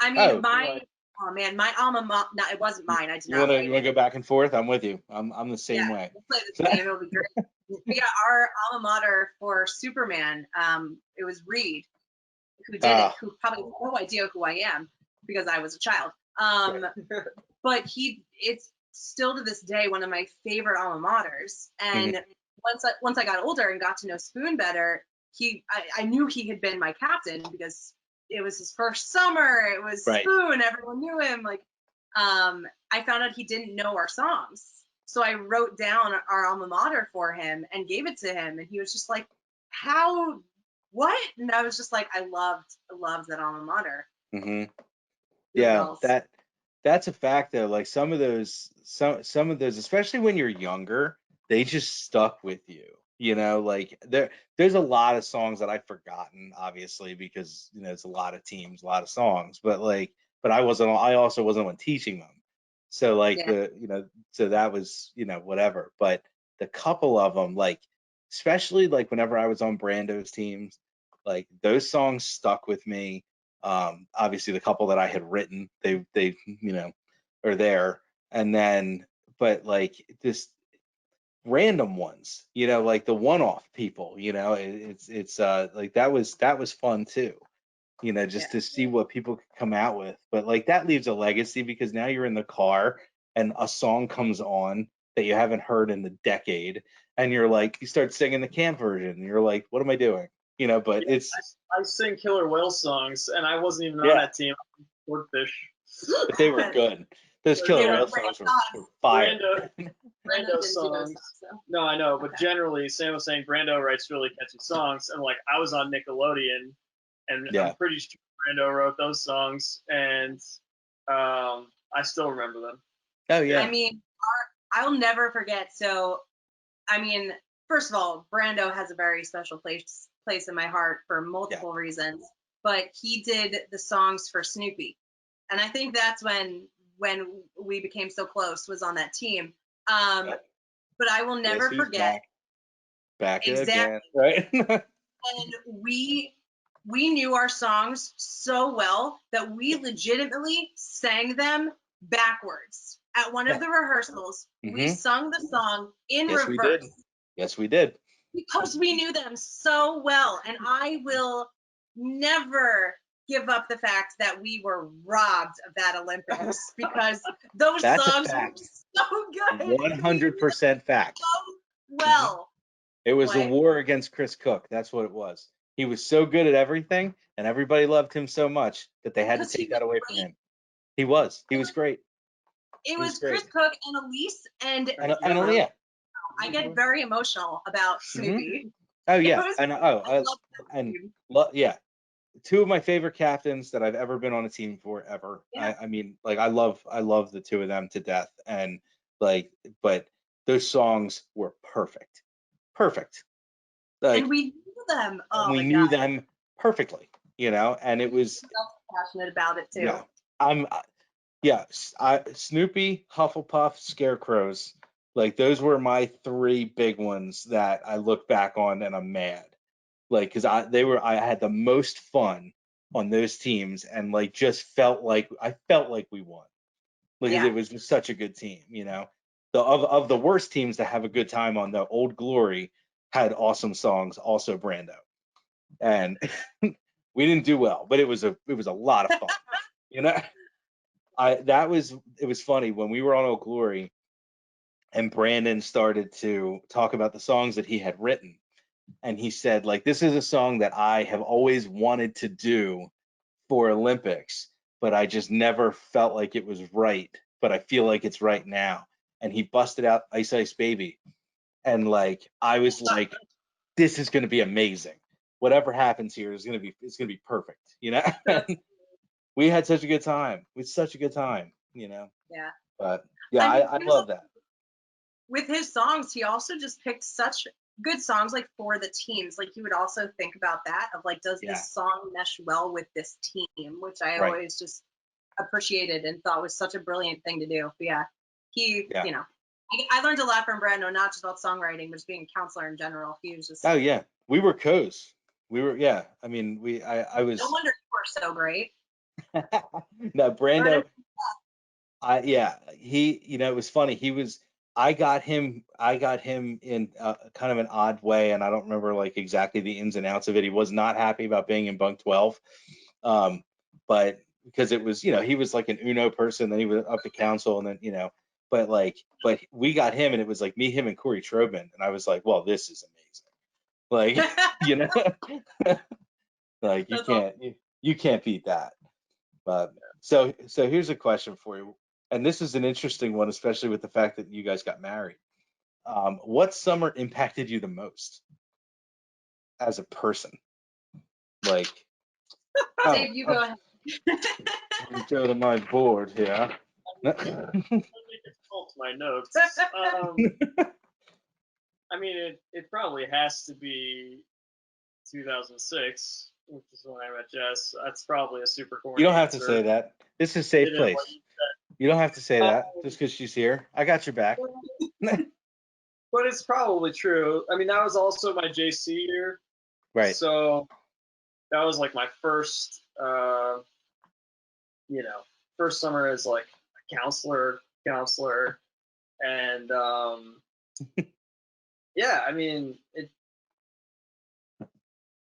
S2: I mean, my alma mater, no, it wasn't mine. I did not.
S1: You wanna go back and forth? I'm with you. I'm the same way.
S2: We'll play this game. It'll be great. We got our alma mater for Superman. It was Reed who did it, who probably has no idea who I am because I was a child. But it's still to this day one of my favorite alma maters. And once I got older and got to know Spoon better, I knew he had been my captain because it was his first summer. It was Spoon. Everyone knew him. Like, I found out he didn't know our songs. So I wrote down our alma mater for him and gave it to him. And he was just like, what? And I was just like, I loved that alma mater.
S1: Yeah, that's a fact though. Like some of those, especially when you're younger, they just stuck with you. Like there's a lot of songs that I've forgotten, obviously, because it's a lot of teams, a lot of songs. But I also wasn't one teaching them. So like so that was whatever. But the couple of them, like especially like whenever I was on Brando's teams, like those songs stuck with me. Obviously the couple that I had written, they are there. And then, but like this random ones, like the one-off people, it's like that was fun too, just to see what people could come out with. But like that leaves a legacy, because now you're in the car and a song comes on that you haven't heard in the decade, and you're like, you start singing the camp version, and you're like, what am I doing? But
S3: I sing Killer Whale songs, and I wasn't even on that team. Swordfish.
S1: But they were good. Those Killer Whale songs were fire.
S3: Brando songs. No, I know, but generally, Sam was saying Brando writes really catchy songs, and like I was on Nickelodeon, and I'm pretty sure Brando wrote those songs, and I still remember them.
S1: Oh yeah.
S2: I mean, I'll never forget. So, I mean, first of all, Brando has a very special place in my heart for multiple reasons. But he did the songs for Snoopy, and I think that's when we became so close, was on that team. But I will never forget.
S1: Back
S2: exactly.
S1: Again, right?
S2: And we knew our songs so well that we legitimately sang them backwards at one of the rehearsals. We sung the song in reverse.
S1: Yes, we did.
S2: Because we knew them so well. And I will never give up the fact that we were robbed of that Olympics because those
S1: That's a
S2: songs were
S1: fact.
S2: so good.
S1: 100% fact.
S2: So well.
S1: It was a
S2: What?
S1: war against Chris Cook. That's what it was. He was so good at everything, and everybody loved him so much that they had to
S2: Because he
S1: take
S2: was
S1: that away from
S2: great.
S1: him. He was great.
S2: It
S1: He was
S2: was Chris
S1: great.
S2: Cook and Elise, and
S1: And yeah.
S2: I get very emotional about Snoopy.
S1: Oh
S2: It
S1: yeah,
S2: was-
S1: and
S2: I love that
S1: and
S2: team.
S1: yeah, two of my favorite captains that I've ever been on a team for ever.
S2: Yeah.
S1: I mean, like I love the two of them to death, and like, but those songs were perfect, perfect. Like,
S2: And we knew them. Oh
S1: we
S2: my
S1: knew
S2: God.
S1: them perfectly, you know, and it was
S2: Passionate about it too.
S1: yeah. Snoopy, Hufflepuff, Scarecrows, like those were my three big ones that I look back on and I'm mad, like because I had the most fun on those teams and like just felt like we won, because it was just such a good team, you know. The of the worst teams to have a good time on, the Old Glory had awesome songs, also Brando, and we didn't do well, but it was a lot of fun, you know. It was funny when we were on Old Glory and Brandon started to talk about the songs that he had written. And he said, like, this is a song that I have always wanted to do for Olympics, but I just never felt like it was right. But I feel like it's right now. And he busted out Ice Ice Baby. And like, I was like, this is going to be amazing. Whatever happens here is going to be perfect, you know? We had such a good time. We had such a good time, you know?
S2: Yeah.
S1: But yeah,
S2: I mean,
S1: I love that.
S2: With his songs, he also just picked such good songs like for the teams. Like he would also think about that of like, does this song mesh well with this team? Which I always just appreciated and thought was such a brilliant thing to do. But yeah, you know, I learned a lot from Brando, not just about songwriting, but just being a counselor in general. He was just.
S1: Oh yeah, we were co's. We were, yeah. I mean, I was.
S2: No wonder you were so great.
S1: No, Brando. He, you know, it was funny. I got him in kind of an odd way, and I don't remember like exactly the ins and outs of it. He was not happy about being in bunk 12, but because it was, you know, he was like an Uno person, then he was up to council, and then, you know, but we got him, and it was like me, him, and Corey Trobin, and I was like, well, this is amazing, like, you know, like you can't beat that. But so here's a question for you, and this is an interesting one, especially with the fact that you guys got married. What summer impacted you the most as a person? Like,
S2: Dave, you go ahead.
S1: Let me go to my board here.
S3: Let me consult my notes. I mean, it probably has to be 2006, which is when I met Jess. That's probably a super corny
S1: You don't have
S3: answer.
S1: to say that. This is a safe place. You don't have to say that just because she's here. I got your back.
S3: But it's probably true. I mean, that was also my JC year.
S1: Right.
S3: So that was like my first, first summer as like a counselor. And yeah, I mean,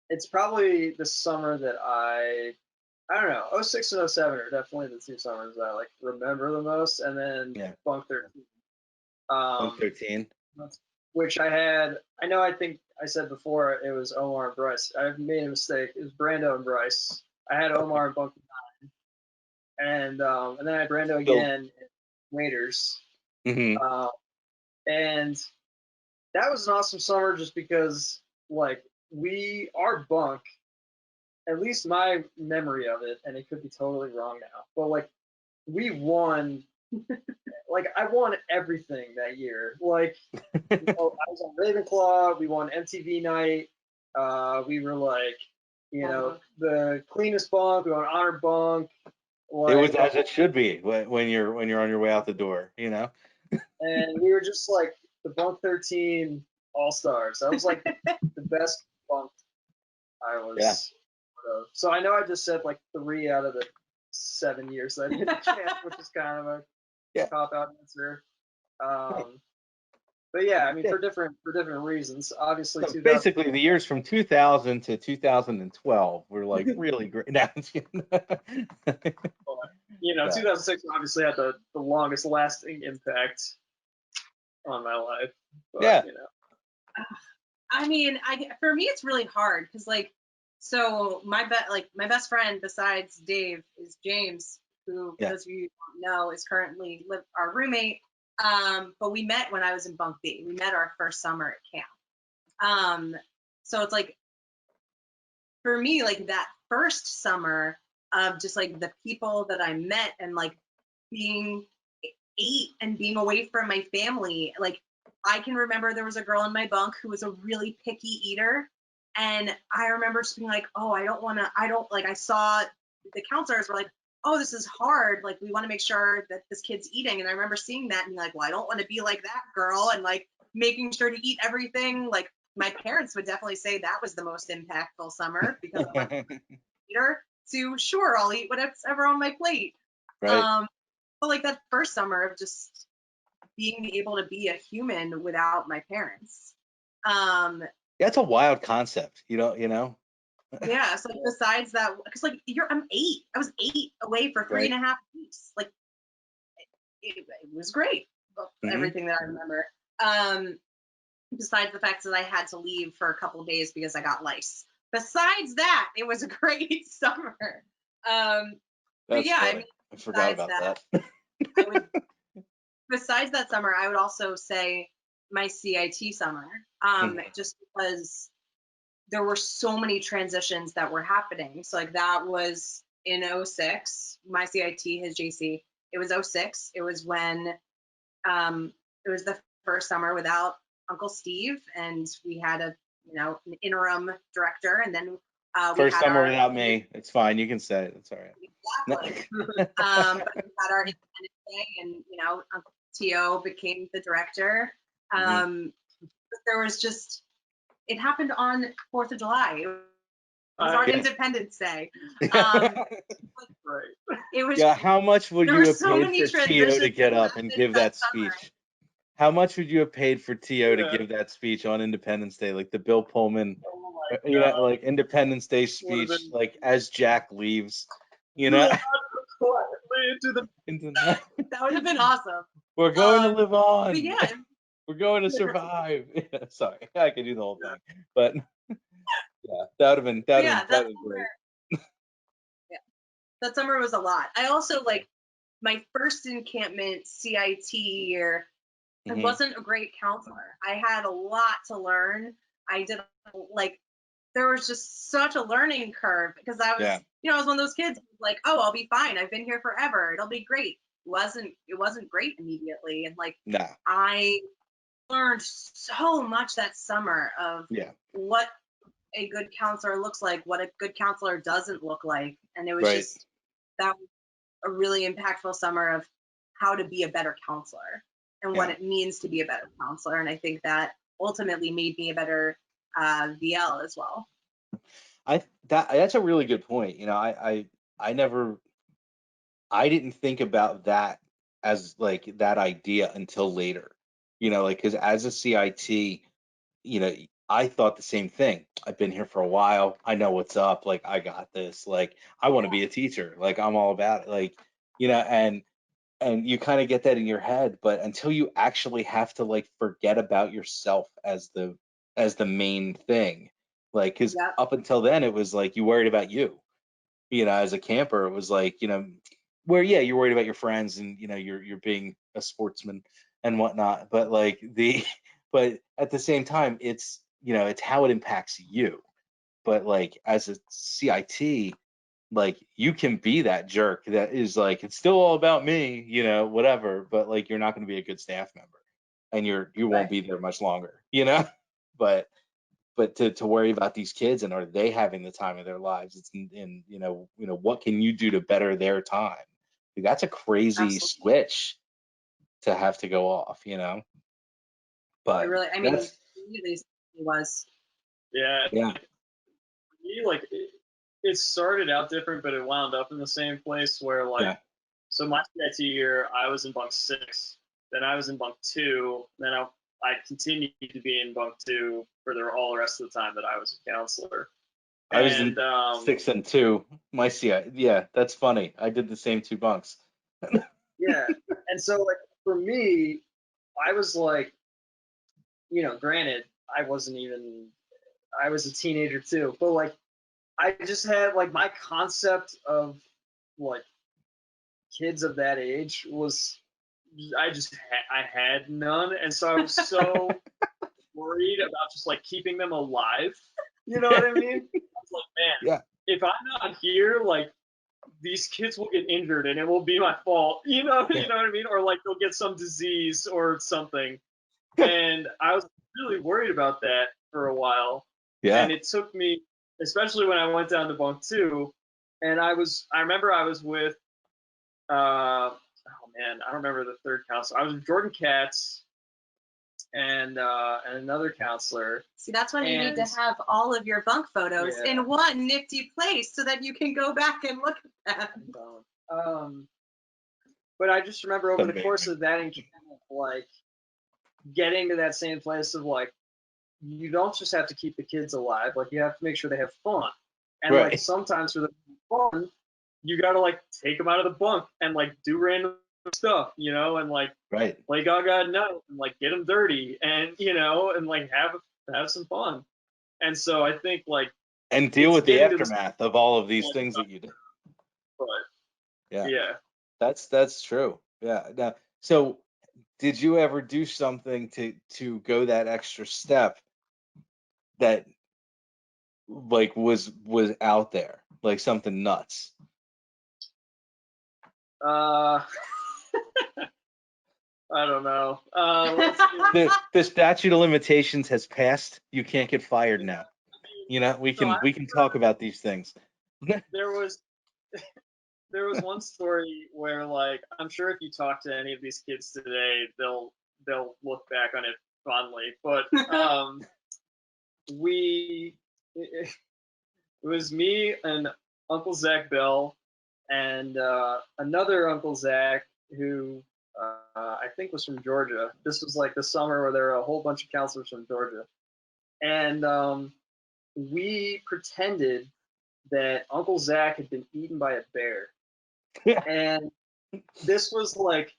S3: it's probably the summer that I don't know, 06 and 07 are definitely the two summers that I like remember the most. And then Bunk 13.
S1: Bunk 13.
S3: Which I think I said before it was Omar and Bryce. I made a mistake. It was Brando and Bryce. I had Omar and Bunk 9. And then I had Brando again in Waiters.
S1: Mm-hmm.
S3: And that was an awesome summer just because like our bunk, at least my memory of it, and it could be totally wrong now, but like we won. Like I won everything that year. Like I was on Ravenclaw. We won MTV night. We were like, the cleanest bunk. We won honor bunk. Like,
S1: it was as it should be when you're on your way out the door, you know.
S3: And we were just like the Bunk 13 All-Stars. That was like the best bunk I was.
S1: Yeah.
S3: So I know I just said like 3 out of the 7 years that I did camp, which is kind of a cop-out answer. But yeah, I mean, for different reasons. Obviously,
S1: So basically, the years from 2000 to 2012 were like really great. Now,
S3: you know,
S1: yeah.
S3: 2006 obviously had the longest lasting impact on my life. But,
S1: Yeah.
S3: you know.
S2: I mean, for me it's really hard because like, so my best friend besides Dave is James, who for those of you who don't know is currently our roommate. But we met when I was in Bunk B. We met our first summer at camp. So it's like, for me, like that first summer of just like the people that I met and like being 8 and being away from my family, like I can remember there was a girl in my bunk who was a really picky eater. And I remember just being like, oh, I saw the counselors were like, oh, this is hard. Like, we want to make sure that this kid's eating. And I remember seeing that and being like, well, I don't want to be like that girl. And like making sure to eat everything. Like, my parents would definitely say that was the most impactful summer because I went from eater to sure, I'll eat whatever on my plate.
S1: Right.
S2: But like that first summer of just being able to be a human without my parents.
S1: That's a wild concept, you know.
S2: Yeah. So besides that, because like I'm 8. I was 8 away for 3.5 weeks. Like it was great. Everything that I remember. Besides the fact that I had to leave for a couple of days because I got lice. Besides that, it was a great summer. But yeah, I mean,
S1: I forgot about that.
S2: Besides that summer, I would also say my CIT summer, just because there were so many transitions that were happening. So like that was in 06, my CIT, his JC. It was 06. It was when it was the first summer without Uncle Steve, and we had an interim director, and then
S1: first summer without me. It's fine. You can say it. It's all right.
S2: Exactly. But we had our Independence Day, and Uncle T.O. became the director. But there was just, it happened on 4th of July. It was our Independence Day. It was.
S1: Yeah. How much would you have paid for T.O. to get up and give that speech? How much would you have paid for T.O. to give that speech on Independence Day, like the Bill Pullman, like Independence Day speech, like as Jack leaves,
S2: That would have been awesome.
S1: We're going to live on.
S2: But yeah,
S1: we're going to survive. Sorry, I could do the whole thing, but yeah, that would have been great.
S2: Yeah, that summer was a lot. I also like my first encampment CIT year. I wasn't a great counselor. I had a lot to learn. I did there was just such a learning curve because I was, I was one of those kids like, oh, I'll be fine. I've been here forever. It'll be great. It wasn't great immediately. And like, I learned so much that summer of what a good counselor looks like, what a good counselor doesn't look like. And it was just, that was a really impactful summer of how to be a better counselor and what it means to be a better counselor. And I think that ultimately made me a better VL as well.
S1: That's a really good point. I didn't think about that as like that idea until later. Like because as a CIT, I thought the same thing. I've been here for a while. I know what's up. Like I got this. Like I want to be a teacher. Like I'm all about it. Like and you kind of get that in your head, but until you actually have to like forget about yourself as the main thing, like because up until then it was like you worried about you, as a camper. It was like where you're worried about your friends and you're being a sportsman and whatnot, but but at the same time it's it's how it impacts you. But like as a CIT, like you can be that jerk that is like it's still all about me, whatever, but like you're not going to be a good staff member and you won't be there much longer, but to worry about these kids and are they having the time of their lives, it's in what can you do to better their time? Like, that's a crazy switch to have to go off, but
S2: it really, I mean, it was
S3: like it started out different, but it wound up in the same place where so my CIT year, I was in bunk 6, then I was in bunk 2, then I continued to be in bunk 2 for all the rest of the time that I was a counselor.
S1: I was in 6 and 2. My CI, yeah, that's funny. I did the same 2 bunks.
S3: Yeah, and so like for me, I was like, granted, I was a teenager too, but like I just had like my concept of like kids of that age was I had none, and so I was so worried about just like keeping them alive. You know what I mean? I was like, man,
S1: Yeah.
S3: if I'm not here, like these kids will get injured and it will be my fault. You know what I mean? Or like they'll get some disease or something. And I was really worried about that for a while.
S1: Yeah.
S3: And it took me, especially when I went down to bunk 2, and I remember I was with oh man, I don't remember the third counselor. I was with Jordan Katz and another counselor.
S2: See, that's why you need to have all of your bunk photos in one nifty place so that you can go back and look at them.
S3: But I just remember over the course of that encounter, like getting to that same place of like, you don't just have to keep the kids alive, like you have to make sure they have fun. And like sometimes for the fun, you gotta like take them out of the bunk and like do random stuff, and like play Gaga at night and like get them dirty and and like have some fun. And so I think like
S1: and deal with the aftermath of all of these things that you do.
S3: But yeah,
S1: that's true. Yeah. Now, so did you ever do something to go that extra step that like was out there, like something nuts?
S3: I don't know.
S1: The statute of limitations has passed. You can't get fired now. We can talk about these things.
S3: There was one story where like I'm sure if you talk to any of these kids today, they'll look back on it fondly. But it was me and Uncle Zach Bell and another Uncle Zach who I think was from Georgia. This was like the summer where there were a whole bunch of counselors from Georgia. And we pretended that Uncle Zach had been eaten by a bear. And this was like,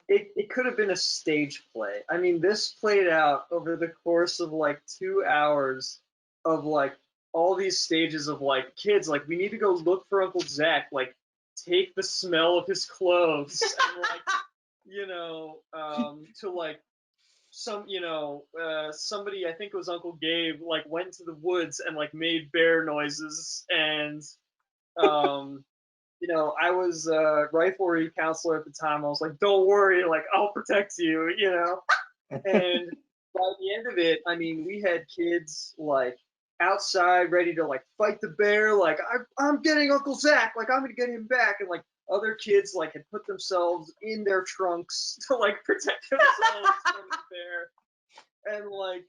S3: it could have been a stage play. I mean, this played out over the course of like 2 hours of like all these stages of like kids, like we need to go look for Uncle Zach, like take the smell of his clothes and like, to like somebody, I think it was Uncle Gabe, like went to the woods and like made bear noises. And I was a riflery counselor at the time. I was like, don't worry, like I'll protect you, And by the end of it, I mean, we had kids like outside ready to like fight the bear, like I'm getting Uncle Zach, like I'm gonna get him back. And like other kids like had put themselves in their trunks to like protect themselves from the bear. And like,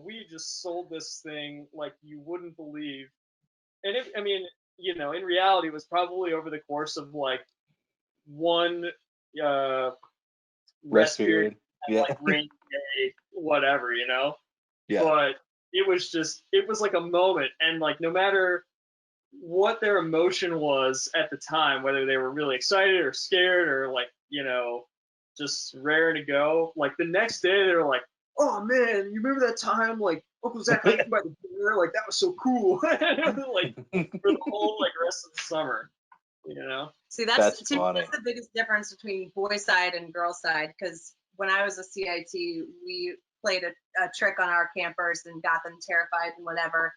S3: we just sold this thing like you wouldn't believe. And in reality, it was probably over the course of like one rest period, like rainy day, whatever, Yeah. But it was like a moment, and like no matter what their emotion was at the time, whether they were really excited or scared or like, just raring to go, like the next day they were like, oh man, you remember that time like Uncle Zach got eaten by the bear? Like that was so cool. Like for the whole like rest of the summer,
S2: See, that's the biggest difference between boy side and girl side, because when I was a CIT, we played a trick on our campers and got them terrified and whatever.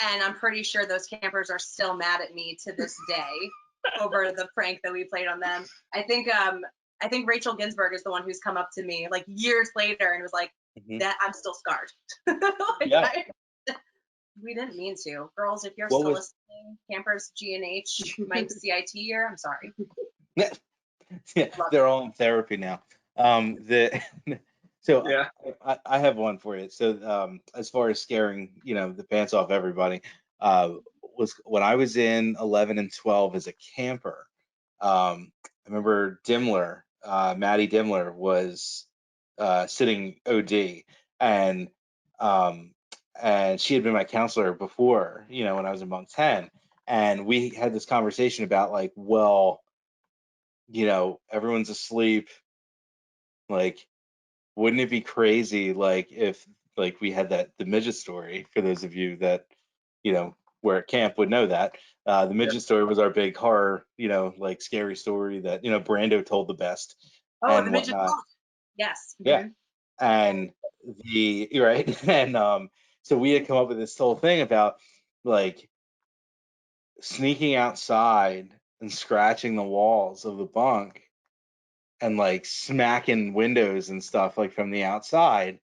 S2: And I'm pretty sure those campers are still mad at me to this day over the prank that we played on them. I think Rachel Ginsburg is the one who's come up to me like years later and was like, that I'm still scarred. We didn't mean to. Girls, if you're still listening, campers G&H, my CIT year, I'm sorry.
S1: Yeah, they're all in therapy now. I have one for you. So as far as scaring, the pants off everybody, was when I was in 11 and 12 as a camper. I remember Dimmler, Maddie Dimmler was sitting OD, and she had been my counselor before, when I was in bunk 10, and we had this conversation about like, well, everyone's asleep, like, wouldn't it be crazy like if like we had the midget story, for those of you that were at camp would know that the midget story was our big horror, like scary story that Brando told the best
S2: Oh,
S1: and
S2: the midget
S1: whatnot.
S2: cult. Yes.
S1: Yeah.
S2: Mhm.
S1: And you're right. And so we had come up with this whole thing about like sneaking outside and scratching the walls of the bunk and like smacking windows and stuff like from the outside,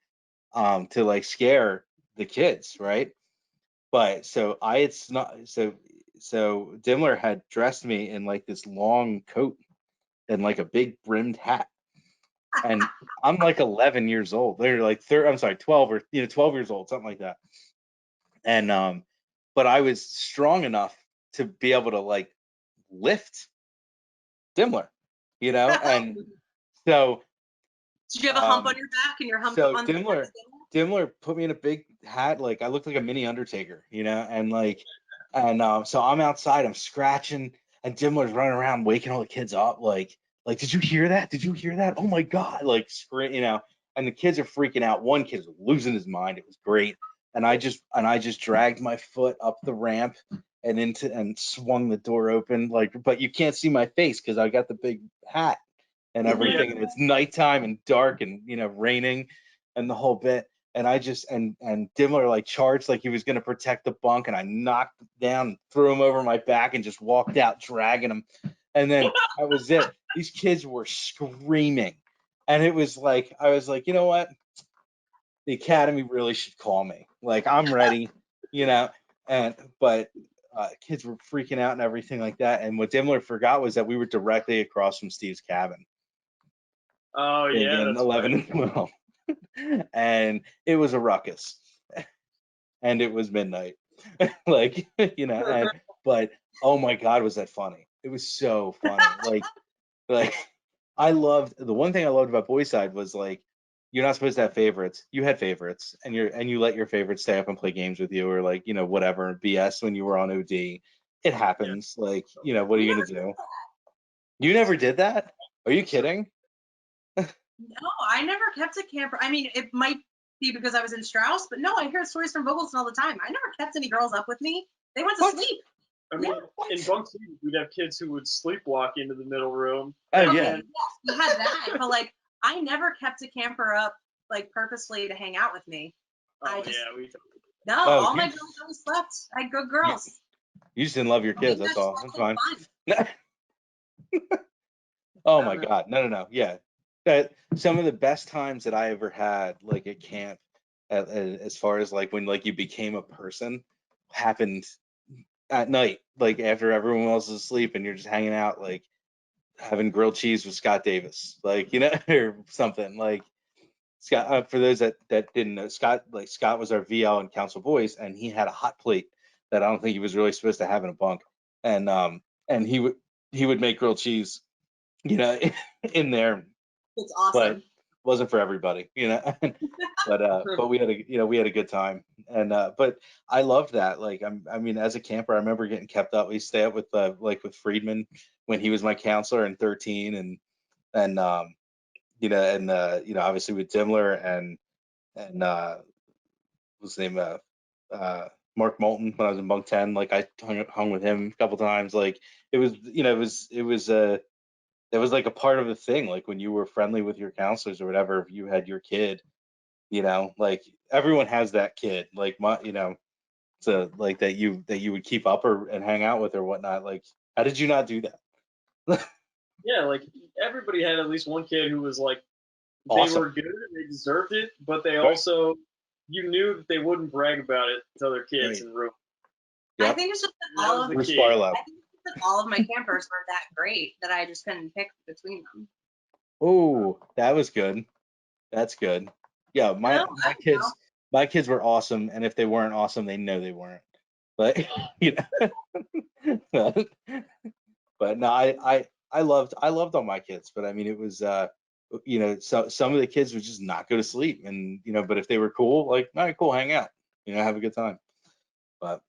S1: to like scare the kids, right? But so I had so Dimmler had dressed me in like this long coat and like a big brimmed hat, and I'm like 11 years old. They're like 12 or 12 years old, something like that. And but I was strong enough to be able to like lift Dimmler, and so
S2: Did you have a hump on your back and your hump
S1: so
S2: on the
S1: Dimmler put me in a big hat, like I looked like a mini Undertaker, and like, and so I'm outside, I'm scratching, and Dimmler's running around waking all the kids up, like, did you hear that? Did you hear that? Oh my God, like scream, and the kids are freaking out. One kid was losing his mind. It was great, and I just dragged my foot up the ramp and swung the door open, like, but you can't see my face because I got the big hat and everything, and it's nighttime and dark and raining and the whole bit. And I just and Dimmler like charged like he was going to protect the bunk, and I knocked him down, threw him over my back, and just walked out dragging him. And then that was it. These kids were screaming, and it was like I was like, you know what? The academy really should call me. Like I'm ready, And but kids were freaking out and everything like that. And what Dimmler forgot was that we were directly across from Steve's cabin.
S3: Oh yeah,
S1: In
S3: that's
S1: 11
S3: right.
S1: and 12. And it was a ruckus, and it was midnight. Like, but oh my God, was that funny? It was so funny. Like I loved, the one thing I loved about Boys Side was like, you're not supposed to have favorites. You had favorites, and you let your favorites stay up and play games with you, or like, whatever BS when you were on OD. It
S3: Yeah.
S1: happens. Like, what are you gonna do? You never did that? Are you kidding?
S2: No, I never kept a camper. I mean, it might be because I was in Strauss, but no, I hear stories from Vogelston all the time. I never kept any girls up with me. They went to
S1: What?
S2: sleep.
S3: I mean,
S2: Yeah.
S3: in bunk 2, we'd have kids who would sleepwalk into the middle room.
S1: Oh
S3: and
S1: yeah.
S3: then-
S2: Yes, we had that, but like I never kept a camper up like purposely to hang out with me.
S3: Oh
S2: I just
S3: yeah,
S2: no,
S1: Oh,
S2: all my girls always slept. I had good girls.
S1: You just didn't love your
S2: I think
S1: kids. That's
S2: that's
S1: all.
S2: just
S1: That's
S2: like
S1: fine. Oh
S3: I
S1: my
S3: don't know.
S1: God. No. Yeah. That some of the best times that I ever had, like at camp, as far as like when like you became a person, happened at night, like after everyone else is asleep and you're just hanging out, like having grilled cheese with Scott Davis, like or something like Scott. For those that didn't know, Scott was our VL in Council Boys, and he had a hot plate that I don't think he was really supposed to have in a bunk, and he would make grilled cheese, in there,
S2: it's
S1: but
S2: awesome.
S1: wasn't for everybody, but we had a good time, and but I loved that. Like I mean, as a camper, I remember getting kept up. We stay up with like with Friedman when he was my counselor in 13, and obviously with Dimmler and what's his name, Mark Moulton when I was in bunk 10. Like I hung with him a couple times. Like it was, that was like a part of the thing. Like when you were friendly with your counselors or whatever, if you had your kid, like everyone has that kid, like so like that you would keep up or and hang out with or whatnot. Like, how did you not do that?
S3: Yeah, like everybody had at least one kid who was like they
S1: Awesome.
S3: were good and they deserved it, but they
S1: Right.
S3: also you knew that they wouldn't brag about it to other kids
S1: Right.
S3: in the room.
S2: I
S1: Yep.
S2: think it's just that
S3: That
S2: all
S3: was
S2: of
S3: the
S1: We're
S3: key.
S1: Sparlow.
S2: I think it's that all of my campers were that great that I just couldn't pick between them.
S1: Oh, that was good. That's good. Yeah, my
S2: No,
S1: my kids my kids were awesome, and if they weren't awesome, they know they weren't. But but no, I loved all my kids, but I mean it was you know, so some of the kids would just not go to sleep, and you know, but if they were cool, like, all right, cool, hang out, you know, have a good time. But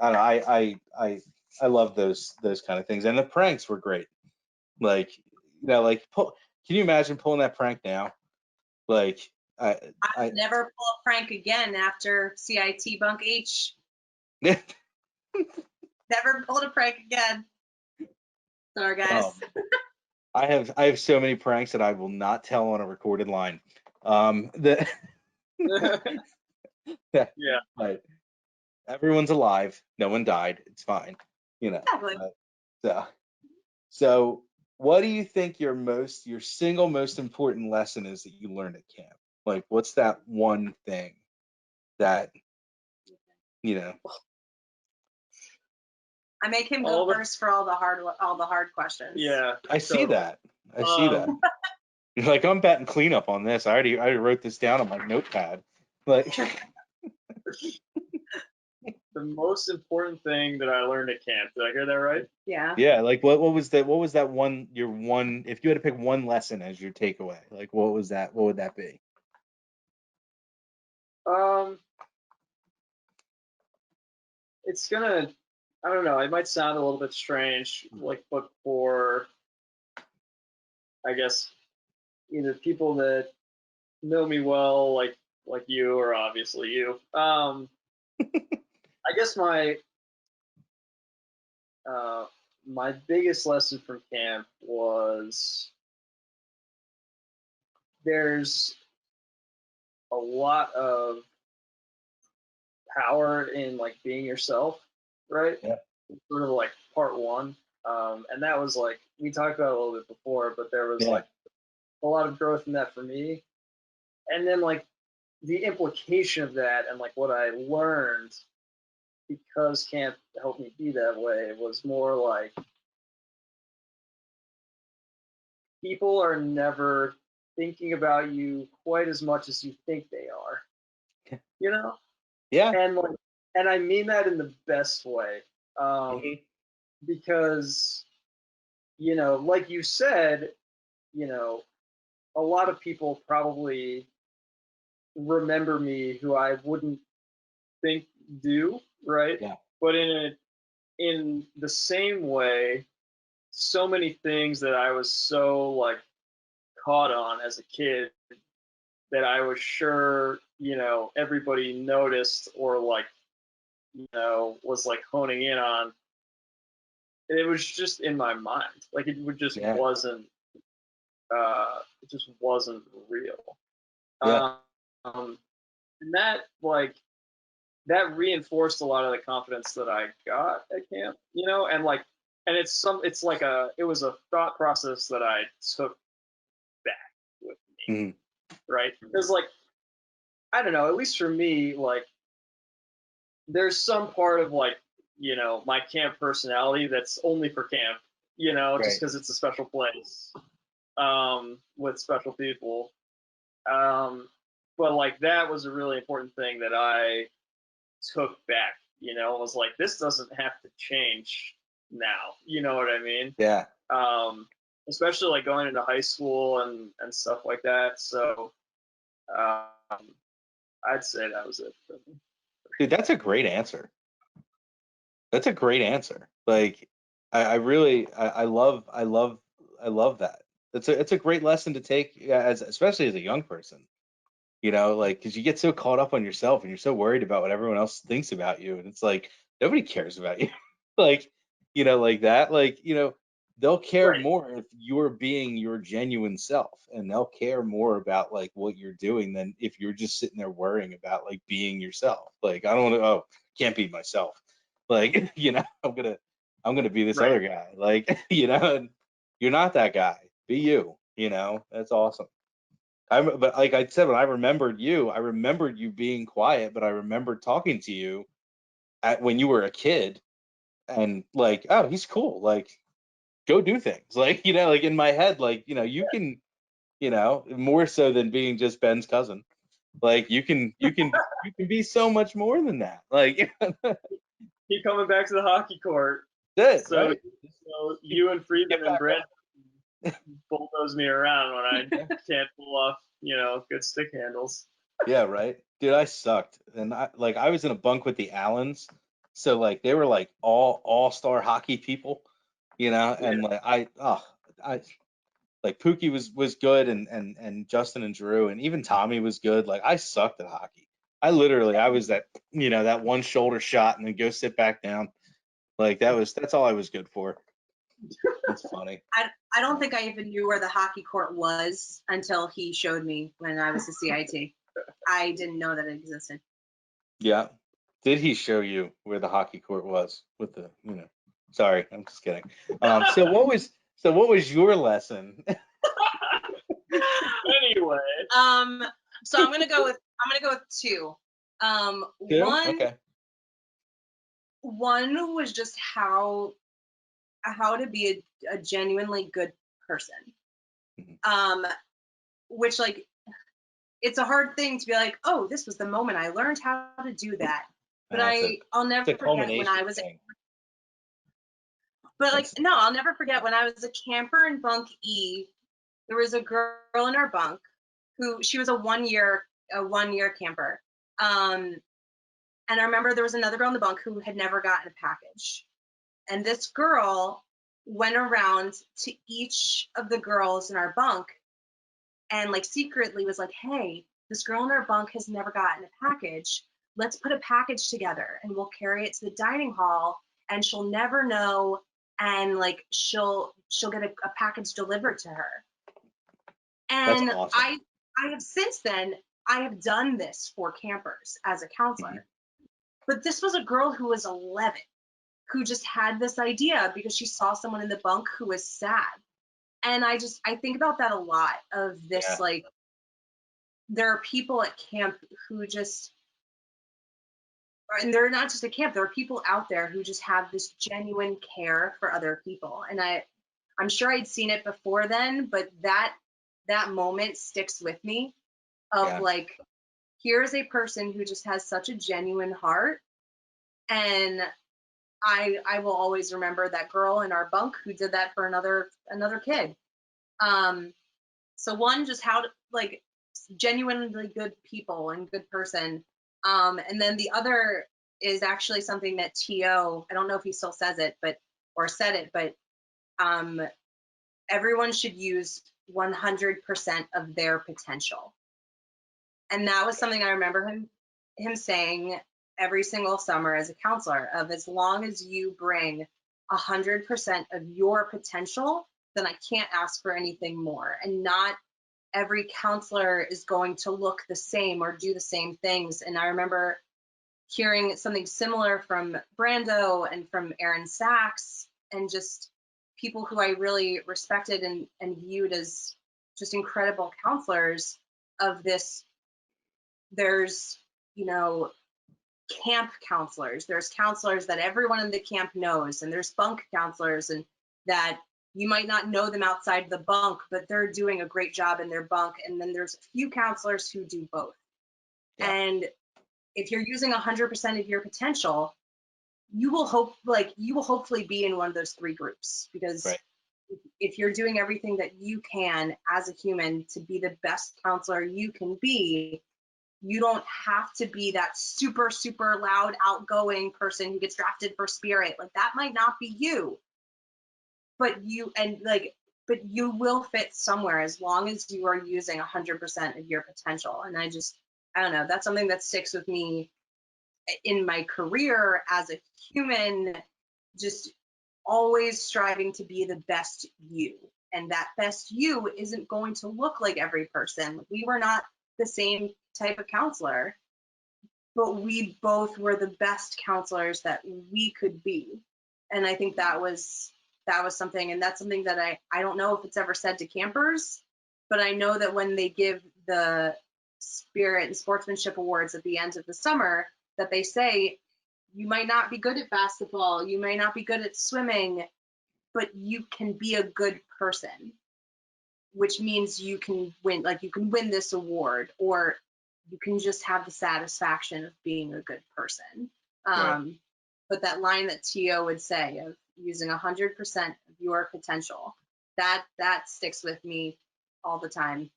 S1: I don't know, I love those kind of things, and the pranks were great. Like, you know, like can you imagine pulling that prank now? Like,
S2: I would never pull a prank again after CIT Bunk H. Never pulled a prank again. Sorry, guys.
S1: I have so many pranks that I will not tell on a recorded line. Yeah. But everyone's alive. No one died. It's fine. You know.
S2: Exactly.
S1: So what do you think your single most important lesson is that you learned at camp? Like, what's that one thing that, you know?
S2: I make him go first for all the hard questions.
S3: Yeah.
S1: I see that. I see that. You're like, I'm batting cleanup on this. I already wrote this down on my notepad. Like,
S3: the most important thing that I learned at camp. Did I hear that right?
S2: Yeah.
S1: Yeah. Like, what was that one? If you had to pick one lesson as your takeaway, like, what was that? What would that be?
S3: It's gonna. I don't know. It might sound a little bit strange, like, but for, I guess, either people that know me well, like you, or obviously you. I guess my biggest lesson from camp was there's a lot of power in like being yourself, right?
S1: Yeah.
S3: Sort of like part one. And that was like, we talked about it a little bit before, but there was like a lot of growth in that for me. And then like the implication of that and like what I learned because camp helped me be that way was more like people are never thinking about you quite as much as you think they are, you know?
S1: Yeah.
S3: And like, and I mean that in the best way, because, you know, like you said, you know, a lot of people probably remember me who I wouldn't think do, right?
S1: Yeah.
S3: But in the same way, so many things that I was so like caught on as a kid that I was sure, you know, everybody noticed or like, you know, was like honing in on. It was just in my mind. Like it would just wasn't it just wasn't real.
S1: Yeah.
S3: And that like that reinforced a lot of the confidence that I got at camp, you know, and like and it was a thought process that I took back with me. Right? Because like I don't know, at least for me, like there's some part of like, you know, my camp personality that's only for camp, you know, just because it's a special place with special people. But like that was a really important thing that I took back, you know, was like, this doesn't have to change now. You know what I mean?
S1: Yeah.
S3: Especially like going into high school and stuff like that. So I'd say that was it for me.
S1: Dude, that's a great answer. That's a great answer. Like, I really, I love that. It's a great lesson to take especially as a young person, you know, like, because you get so caught up on yourself and you're so worried about what everyone else thinks about you. And it's like, nobody cares about you. Like, you know, like that, like, you know, they'll care more if you're being your genuine self, and they'll care more about like what you're doing than if you're just sitting there worrying about like being yourself. Like, I don't want to, can't be myself. Like, you know, I'm gonna be this other guy. Like, you know, and you're not that guy. Be you, you know, that's awesome. But like I said, when I remembered you being quiet, but I remembered talking to you when you were a kid, and like, oh, he's cool. Like, go do things. Like, you know, like in my head, like, you know, you can, you know, more so than being just Ben's cousin. Like, you can be so much more than that. Like,
S3: keep coming back to the hockey court.
S1: that's it,
S3: So,
S1: right?
S3: so you and Friedman and Brent bulldoze me around when I can't pull off, good stick handles.
S1: Yeah, right. Dude, I sucked. And I was in a bunk with the Allens. So like they were like all-star hockey people, and like like Pookie was good, and Justin and Drew and even Tommy was good. Like I sucked at hockey. I was that that one shoulder shot and then go sit back down. Like that's all I was good for. That's funny.
S2: I don't think I even knew where the hockey court was until he showed me when I was a CIT. I didn't know that it existed.
S1: Yeah. Did he show you where the hockey court was with the, sorry, I'm just kidding. So what was your lesson?
S3: Anyway.
S2: So I'm gonna go with two.
S1: Two?
S2: One
S1: Okay.
S2: One was just how to be a genuinely good person.
S1: Mm-hmm.
S2: Which like it's a hard thing to be like, oh, this was the moment I learned how to do that. But I'll never forget when I was I'll never forget when I was a camper in bunk E. There was a girl in our bunk who she was a one year camper. And I remember there was another girl in the bunk who had never gotten a package. And this girl went around to each of the girls in our bunk and like secretly was like, hey, this girl in our bunk has never gotten a package. Let's put a package together and we'll carry it to the dining hall and she'll never know, and like she'll get a package delivered to her. And
S1: that's awesome.
S2: I have since then, I have done this for campers as a counselor. Mm-hmm. But this was a girl who was 11 who just had this idea because she saw someone in the bunk who was sad. And I think about that a lot of this, like, there are people at camp who just, and they're not just at camp, there are people out there who just have this genuine care for other people. And I'm sure I'd seen it before then, but that moment sticks with me of like, here's a person who just has such a genuine heart. And I will always remember that girl in our bunk who did that for another kid. So one, just how to, like, genuinely good people and good person. And then the other is actually something that T.O., I don't know if he still says it, or said it, but everyone should use 100% of their potential. And that was something I remember him saying every single summer as a counselor, of as long as you bring 100% of your potential, then I can't ask for anything more. And not every counselor is going to look the same or do the same things. And I remember hearing something similar from Brando and from Aaron Sachs, and just people who I really respected and viewed as just incredible counselors of this. There's, camp counselors. There's counselors that everyone in the camp knows, and there's bunk counselors, and that you might not know them outside the bunk, but they're doing a great job in their bunk. And then there's a few counselors who do both. Yeah. And if you're using 100% of your potential, you will hopefully be in one of those three groups, because if you're doing everything that you can as a human to be the best counselor you can be, you don't have to be that super, super loud, outgoing person who gets drafted for Spirit. Like, that might not be you, but you will fit somewhere as long as you are using 100% of your potential. And I don't know, that's something that sticks with me in my career as a human, just always striving to be the best you. And that best you isn't going to look like every person. We were not the same type of counselor, but we both were the best counselors that we could be. And I think that was something, and that's something that I don't know if it's ever said to campers, but I know that when they give the Spirit and Sportsmanship Awards at the end of the summer, that they say, you might not be good at basketball, you may not be good at swimming, but you can be a good person, which means you can win, like you can win this award, or you can just have the satisfaction of being a good person. Right. But that line that T.O. would say of using 100% of your potential, that sticks with me all the time.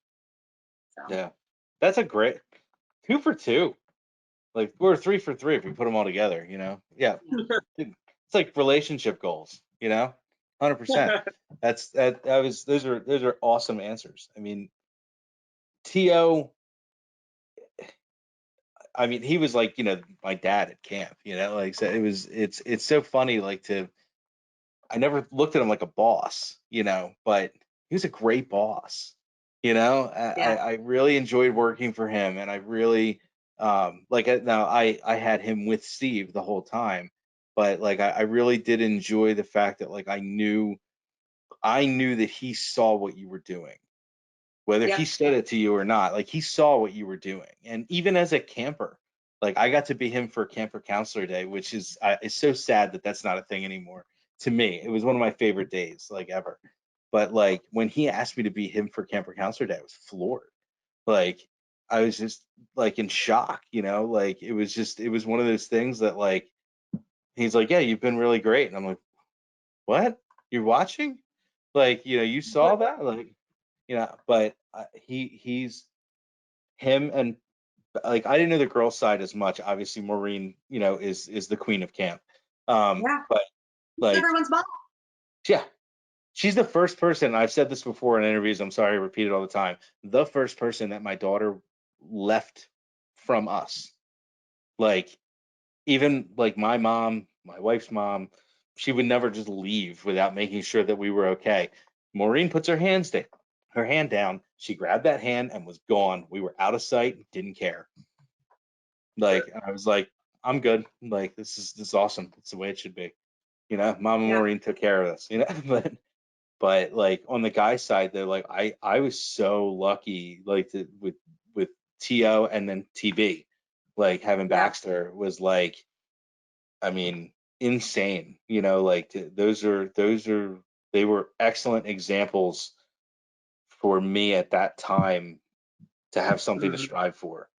S2: So
S1: Yeah, that's a great 2 for 2. Like we're 3 for 3 if we put them all together, you know? Yeah. Dude, it's like relationship goals, you know? 100%. Those are awesome answers. I mean, T.O., I mean, he was like, you know, my dad at camp, you know, like so it's so funny like I never looked at him like a boss, you know, but he was a great boss. You know,
S2: yeah,
S1: I really enjoyed working for him, and I really now I had him with Steve the whole time, but like I really did enjoy the fact that like I knew that he saw what you were doing, whether he
S2: yep,
S1: said it to you or not. Like he saw what you were doing, and even as a camper, like I got to be him for Camper Counselor Day, which is it's so sad that that's not a thing anymore. To me, it was one of my favorite days, like ever. But like when he asked me to be him for Camper Counselor Day, I was floored. Like I was just like in shock, you know. Like it was one of those things that like he's like, yeah, you've been really great, and I'm like, what? You're watching? Like you know, you saw that, like you know. But he's him and like I didn't know the girl side as much. Obviously, Maureen, you know, is the queen of camp.
S2: yeah.
S1: But
S2: It's
S1: like,
S2: everyone's mom.
S1: yeah, she's the first person. I've said this before in interviews. I'm sorry, I repeat it all the time. The first person that my daughter left from us. Like, even like my mom, my wife's mom, she would never just leave without making sure that we were okay. Maureen puts her hand down. She grabbed that hand and was gone. We were out of sight, didn't care. Like I was like, I'm good. Like this is awesome. It's the way it should be. You know, Mama
S2: Yeah,
S1: Maureen took care of us. You know, but like on the guy side, they're like I was so lucky like with To and then TB, like having
S2: yeah,
S1: Baxter was like, I mean, insane. You know, like those are they were excellent examples for me at that time to have something to
S3: Mhm.
S1: strive for.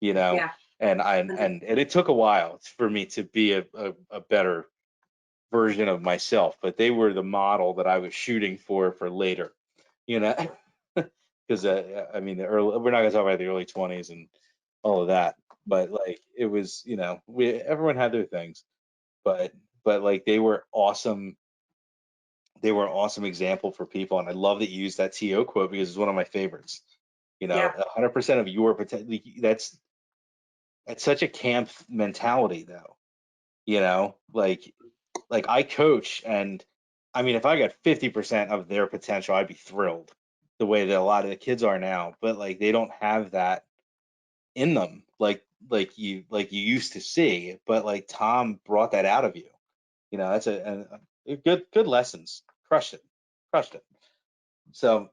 S1: You know,
S2: yeah.
S1: and I
S2: 100.
S1: and it took a while for me to be a better version of myself, but they were the model that I was shooting for later, you know, because I mean the early we're not gonna talk about the early 20s and all of that, but like it was, you know, everyone had their things, but like they were an awesome example for people, and I love that you used that To quote because it's one of my favorites. You know,
S2: Yeah,
S1: 100% of your potential. That's such a camp mentality, though. You know, like I coach, and I mean, if I got 50% of their potential, I'd be thrilled. The way that a lot of the kids are now, but like they don't have that in them, like you used to see. But like Tom brought that out of you. You know, that's a good lessons. Crushed it. So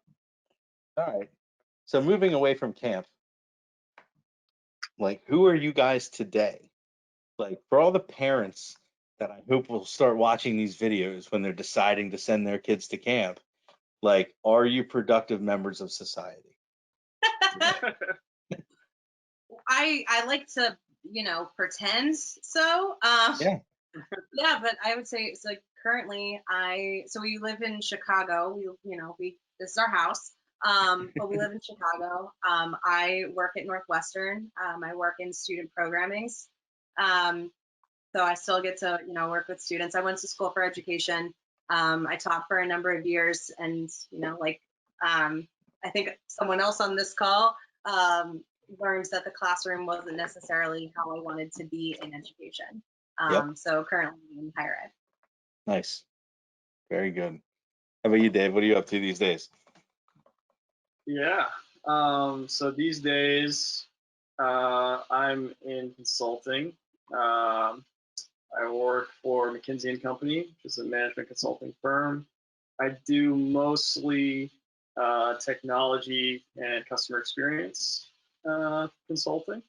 S1: all right. So moving away from camp, like who are you guys today? Like for all the parents that I hope will start watching these videos when they're deciding to send their kids to camp, like are you productive members of society?
S2: I like to pretend so.
S1: Yeah.
S2: Yeah, but I would say it's like currently we live in Chicago. We this is our house. But we live in Chicago. I work at Northwestern. I work in student programmings. Um, so I still get to work with students. I went to school for education. I taught for a number of years, and I think someone else on this call learned that the classroom wasn't necessarily how I wanted to be in education.
S1: Yep.
S2: So currently in higher ed.
S1: Nice. Very good. How about you, Dave? What are you up to these days?
S3: Yeah. So these days, I'm in consulting. I work for McKinsey and Company, which is a management consulting firm. I do mostly technology and customer experience consulting.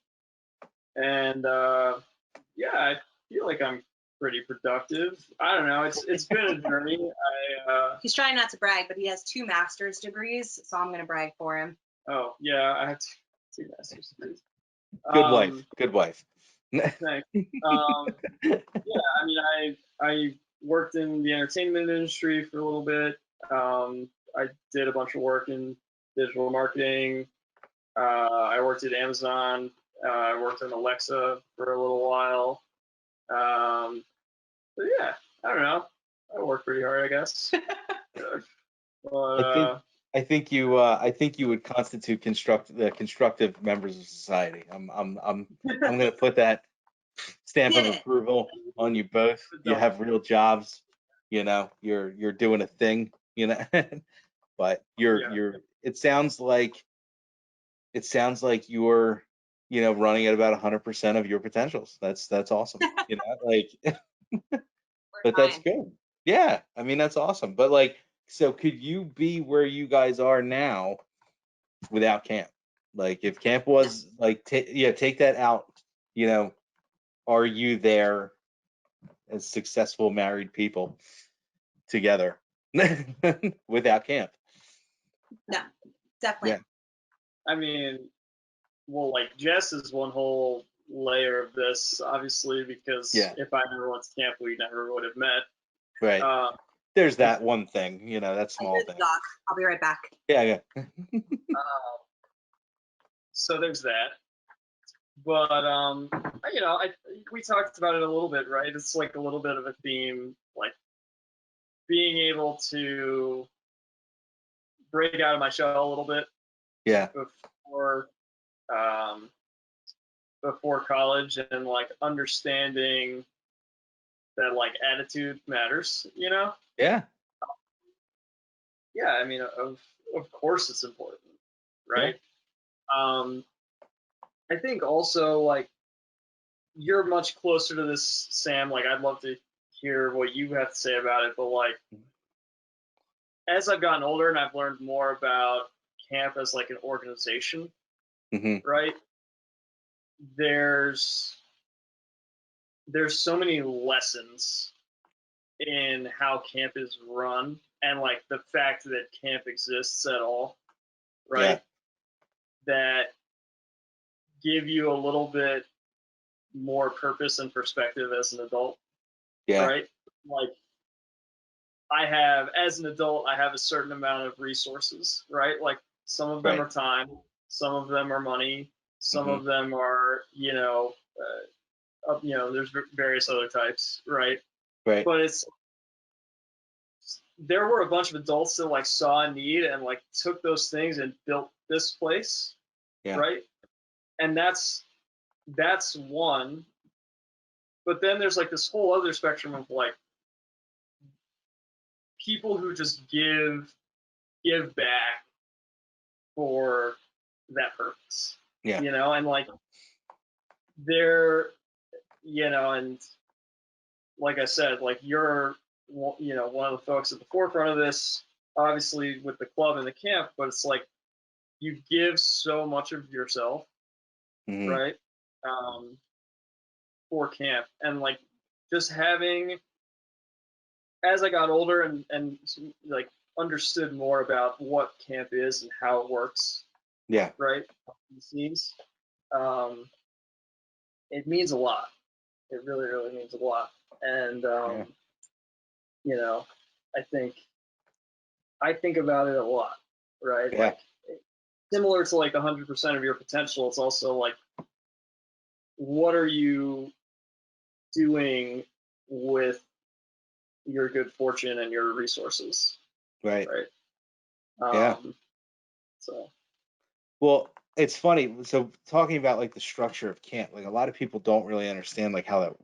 S3: And yeah, I feel like I'm pretty productive. I don't know. It's been a journey.
S2: He's trying not to brag, but he has 2 master's degrees, so I'm going to brag for him.
S3: Oh yeah, I have 2 master's degrees.
S1: Good wife. Good wife.
S3: Thanks. Yeah, I mean, I worked in the entertainment industry for a little bit. I did a bunch of work in digital marketing. I worked at Amazon. I worked on Alexa for a little while. But yeah, I don't know. I work pretty hard, I guess. But,
S1: I think you would constitute constructive members of society. I'm going to put that stamp of approval on you both. You have real jobs, you know. You're doing a thing, you know. But it sounds like you're, you know, running at about 100% of your potentials. That's awesome. You know, like, but that's good. Yeah, I mean, that's awesome. But like, so could you be where you guys are now without camp? Like, if camp was like, take that out, you know, are you there as successful married people together without camp?
S2: No, definitely.
S1: Yeah.
S3: I mean, well, like Jess is one whole layer of this, obviously, because if I never went to camp, we never would have met.
S1: Right. There's that one thing, you know, that small thing.
S2: I'll be right back.
S1: Yeah.
S3: So there's that. But you know, we talked about it a little bit, right? It's like a little bit of a theme, like being able to break out of my shell a little bit.
S1: Yeah.
S3: Before college, and like understanding that like attitude matters, you know?
S1: Yeah.
S3: Yeah, I mean, of course it's important, right? Yeah. I think also like you're much closer to this, Sam. Like, I'd love to hear what you have to say about it, but like as I've gotten older and I've learned more about camp as like an organization, right? There's so many lessons in how camp is run, and like the fact that camp exists at all, right? That give you a little bit more purpose and perspective as an adult, right? Like, as an adult, I have a certain amount of resources, right? Like, some of them are time, some of them are money, some of them are, there's various other types, right?
S1: Right.
S3: But there were a bunch of adults that like saw a need and like took those things and built this place, right? And that's one. But then there's like this whole other spectrum of like people who just give back for that purpose, you know, and like they're, you know, and like I said, like you're, you know, one of the folks at the forefront of this, obviously with the club and the camp, but it's like you give so much of yourself, right, for camp. And like just having, as I got older and like understood more about what camp is and how it works, right, it seems, it means a lot. It really, really means a lot. And you know, I think about it a lot, right? Like, similar to like 100% of your potential, it's also like, what are you doing with your good fortune and your resources? Right. So.
S1: Well, it's funny. So talking about like the structure of camp, like a lot of people don't really understand like how it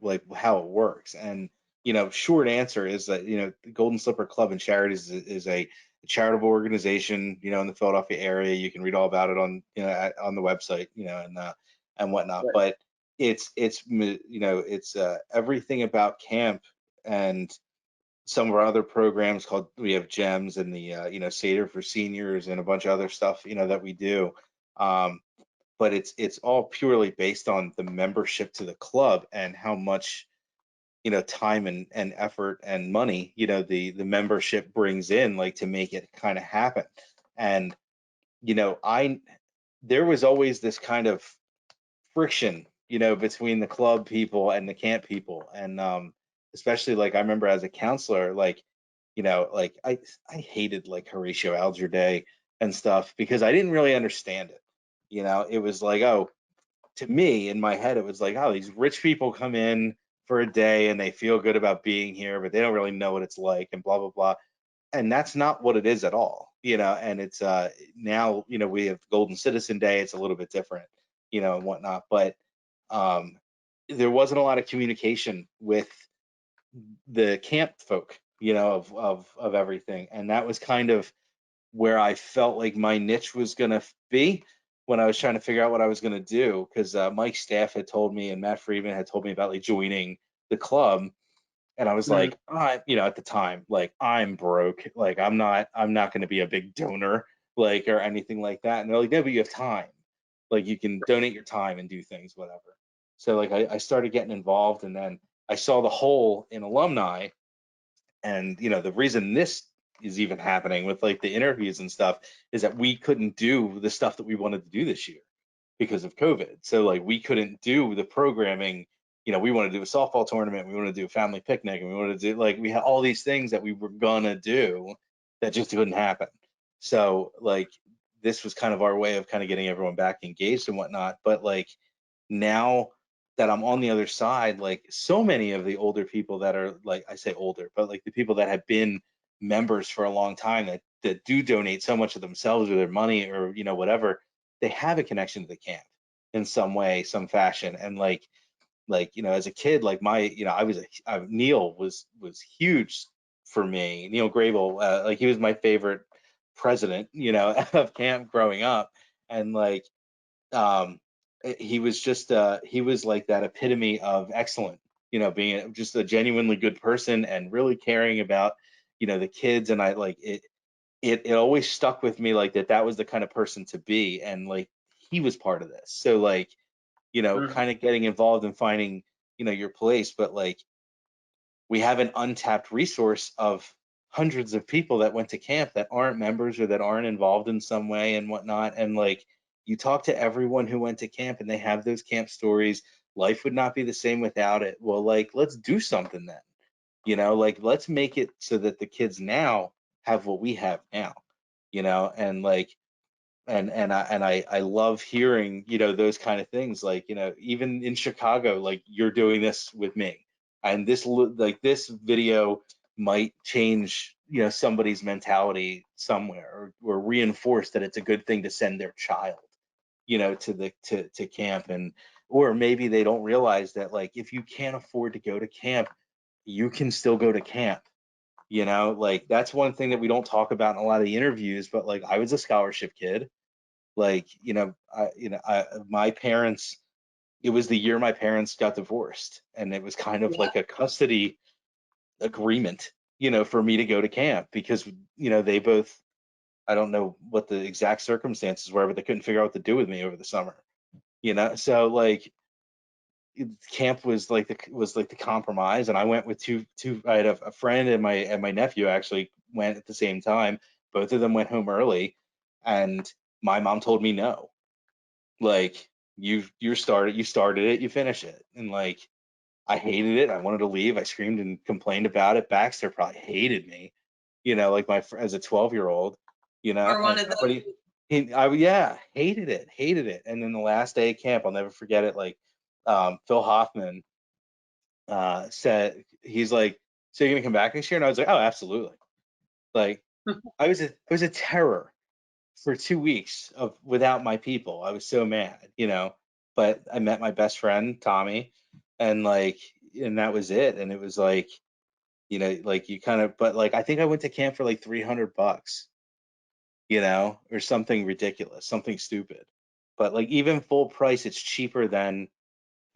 S1: works. And you know, short answer is that, you know, the Golden Slipper Club and Charities is a charitable organization, you know, in the Philadelphia area. You can read all about it on, you know, on the website, you know, and whatnot. But it's you know, it's everything about camp and some of our other programs called, we have GEMS and the you know, Seder for seniors and a bunch of other stuff, you know, that we do. But it's all purely based on the membership to the club and how much, you know, time and effort and money, you know, the membership brings in, like, to make it kind of happen. And you know, there was always this kind of friction, you know, between the club people and the camp people. And especially, like, I remember as a counselor, like, you know, like I hated like Horatio Alger Day and stuff because I didn't really understand it. You know, it was like, oh, to me in my head, it was like, oh, these rich people come in for a day and they feel good about being here, but they don't really know what it's like and blah, blah, blah. And that's not what it is at all, you know, and it's now, you know, we have Golden Citizen Day, it's a little bit different, you know, and whatnot, but um there wasn't a lot of communication with the camp folk, you know, of everything. And that was kind of where I felt like my niche was going to be when I was trying to figure out what I was going to do. Because Mike Staff had told me and Matt Friedman had told me about like joining the club, and I was like, you know, at the time, like I'm broke, like I'm not going to be a big donor, like or anything like that. And they're like, no, but you have time, like you can donate your time and do things, whatever. So like I started getting involved, and then I saw the hole in alumni, and you know the reason this is even happening with like the interviews and stuff is that we couldn't do the stuff that we wanted to do this year because of COVID. So like we couldn't do the programming. You know, we want to do a softball tournament, we want to do a family picnic, and we want to do like we had all these things that we were gonna do that just couldn't happen. So like this was kind of our way of kind of getting everyone back engaged and whatnot. But like now that I'm on the other side, like so many of the older people that are like, I say older, but like the people that have been members for a long time that do donate so much of themselves or their money or you know whatever, they have a connection to the camp in some way, some fashion. And like you know, as a kid, like my you know, Neil was huge for me. Neil Grable, like he was my favorite president, you know, of camp growing up, and like um he was just he was like that epitome of excellent, you know, being just a genuinely good person and really caring about you know the kids. And I like it always stuck with me like that was the kind of person to be. And like he was part of this, so like you know kind of getting involved and finding you know your place. But like we have an untapped resource of hundreds of people that went to camp that aren't members or that aren't involved in some way and whatnot. And like you talk to everyone who went to camp and they have those camp stories. Life would not be the same without it. Well, like let's do something then. You know, like let's make it so that the kids now have what we have now. You know, and like I love hearing you know those kind of things, like you know even in Chicago, like you're doing this with me, and like this video might change you know somebody's mentality somewhere, or reinforce that it's a good thing to send their child you know to the to camp. And or maybe they don't realize that like if you can't afford to go to camp, you can still go to camp. You know, like that's one thing that we don't talk about in a lot of the interviews, but like I was a scholarship kid. Like my parents, it was the year my parents got divorced, and it was kind of like a custody agreement you know for me to go to camp because you know they both, I don't know what the exact circumstances were, but they couldn't figure out what to do with me over the summer, you know. So like camp was like the compromise. And I went with two I had a friend and my nephew actually went at the same time. Both of them went home early, and my mom told me no. Like you started it, you finish it. And like I hated it, I wanted to leave, I screamed and complained about it. Baxter probably hated me, you know, like as a 12-year-old, you know.
S2: Or one
S1: And
S2: of those.
S1: but I yeah, hated it. And then the last day of camp, I'll never forget it. Like Phil Hoffman said, he's like, so you're gonna come back next year? And I was like, oh, absolutely. Like I was a terror for 2 weeks of without my people. I was so mad, you know. But I met my best friend Tommy, and like, and that was it. And it was like, you know, like you kind of, but like I think I went to camp for like $300, you know, or something ridiculous, something stupid. But like even full price, it's cheaper than,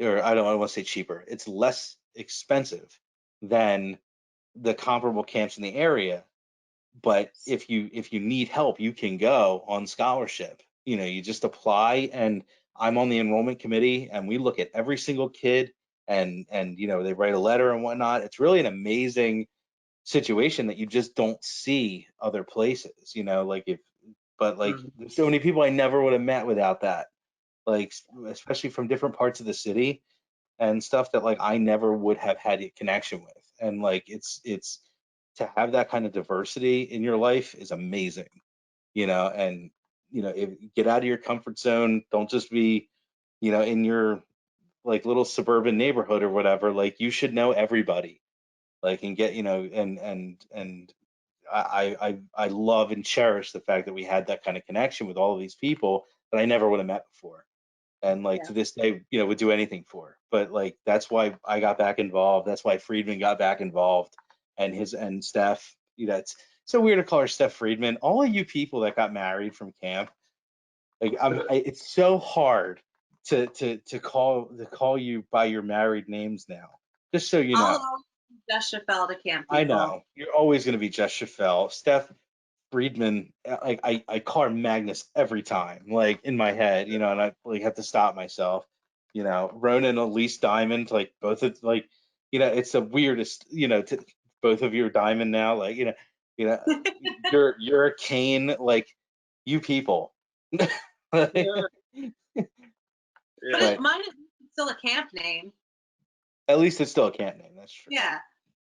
S1: or I don't want to say cheaper, it's less expensive than the comparable camps in the area. But if you need help, you can go on scholarship. You know, you just apply. And I'm on the enrollment committee, and we look at every single kid, and you know they write a letter and whatnot. It's really an amazing situation that you just don't see other places, you know. Like if but like there's so many people I never would have met without that, like especially from different parts of the city and stuff that like I never would have had a connection with. And like it's to have that kind of diversity in your life is amazing, and get out of your comfort zone. Don't just be, in your like little suburban neighborhood or whatever. Like, you should know everybody, like, and get, and I love and cherish the fact that we had that kind of connection with all of these people that I never would have met before. And like,
S2: Yeah.
S1: to this day, would do anything for. But like, that's why I got back involved. That's why Friedman got back involved, and Steph. It's so weird to call her Steph Friedman. All of you people that got married from camp, like, it's so hard to call you by your married names now. Just so you
S2: I'll
S1: know.
S2: always be Jess Chaffel to camp
S1: I
S2: people.
S1: know you're always going to be Jess Chaffel. Steph Friedman, like, I call her Magnus every time, like, in my head, and I like have to stop myself. Ronan, Elise Diamond, like, both of, like, it's the weirdest, to both of you are Diamond now, like, you know, you're a Caine, like, you people.
S3: Yeah.
S2: But
S1: But
S2: mine is still a camp name.
S1: at least it's still a camp name. That's true.
S2: Yeah.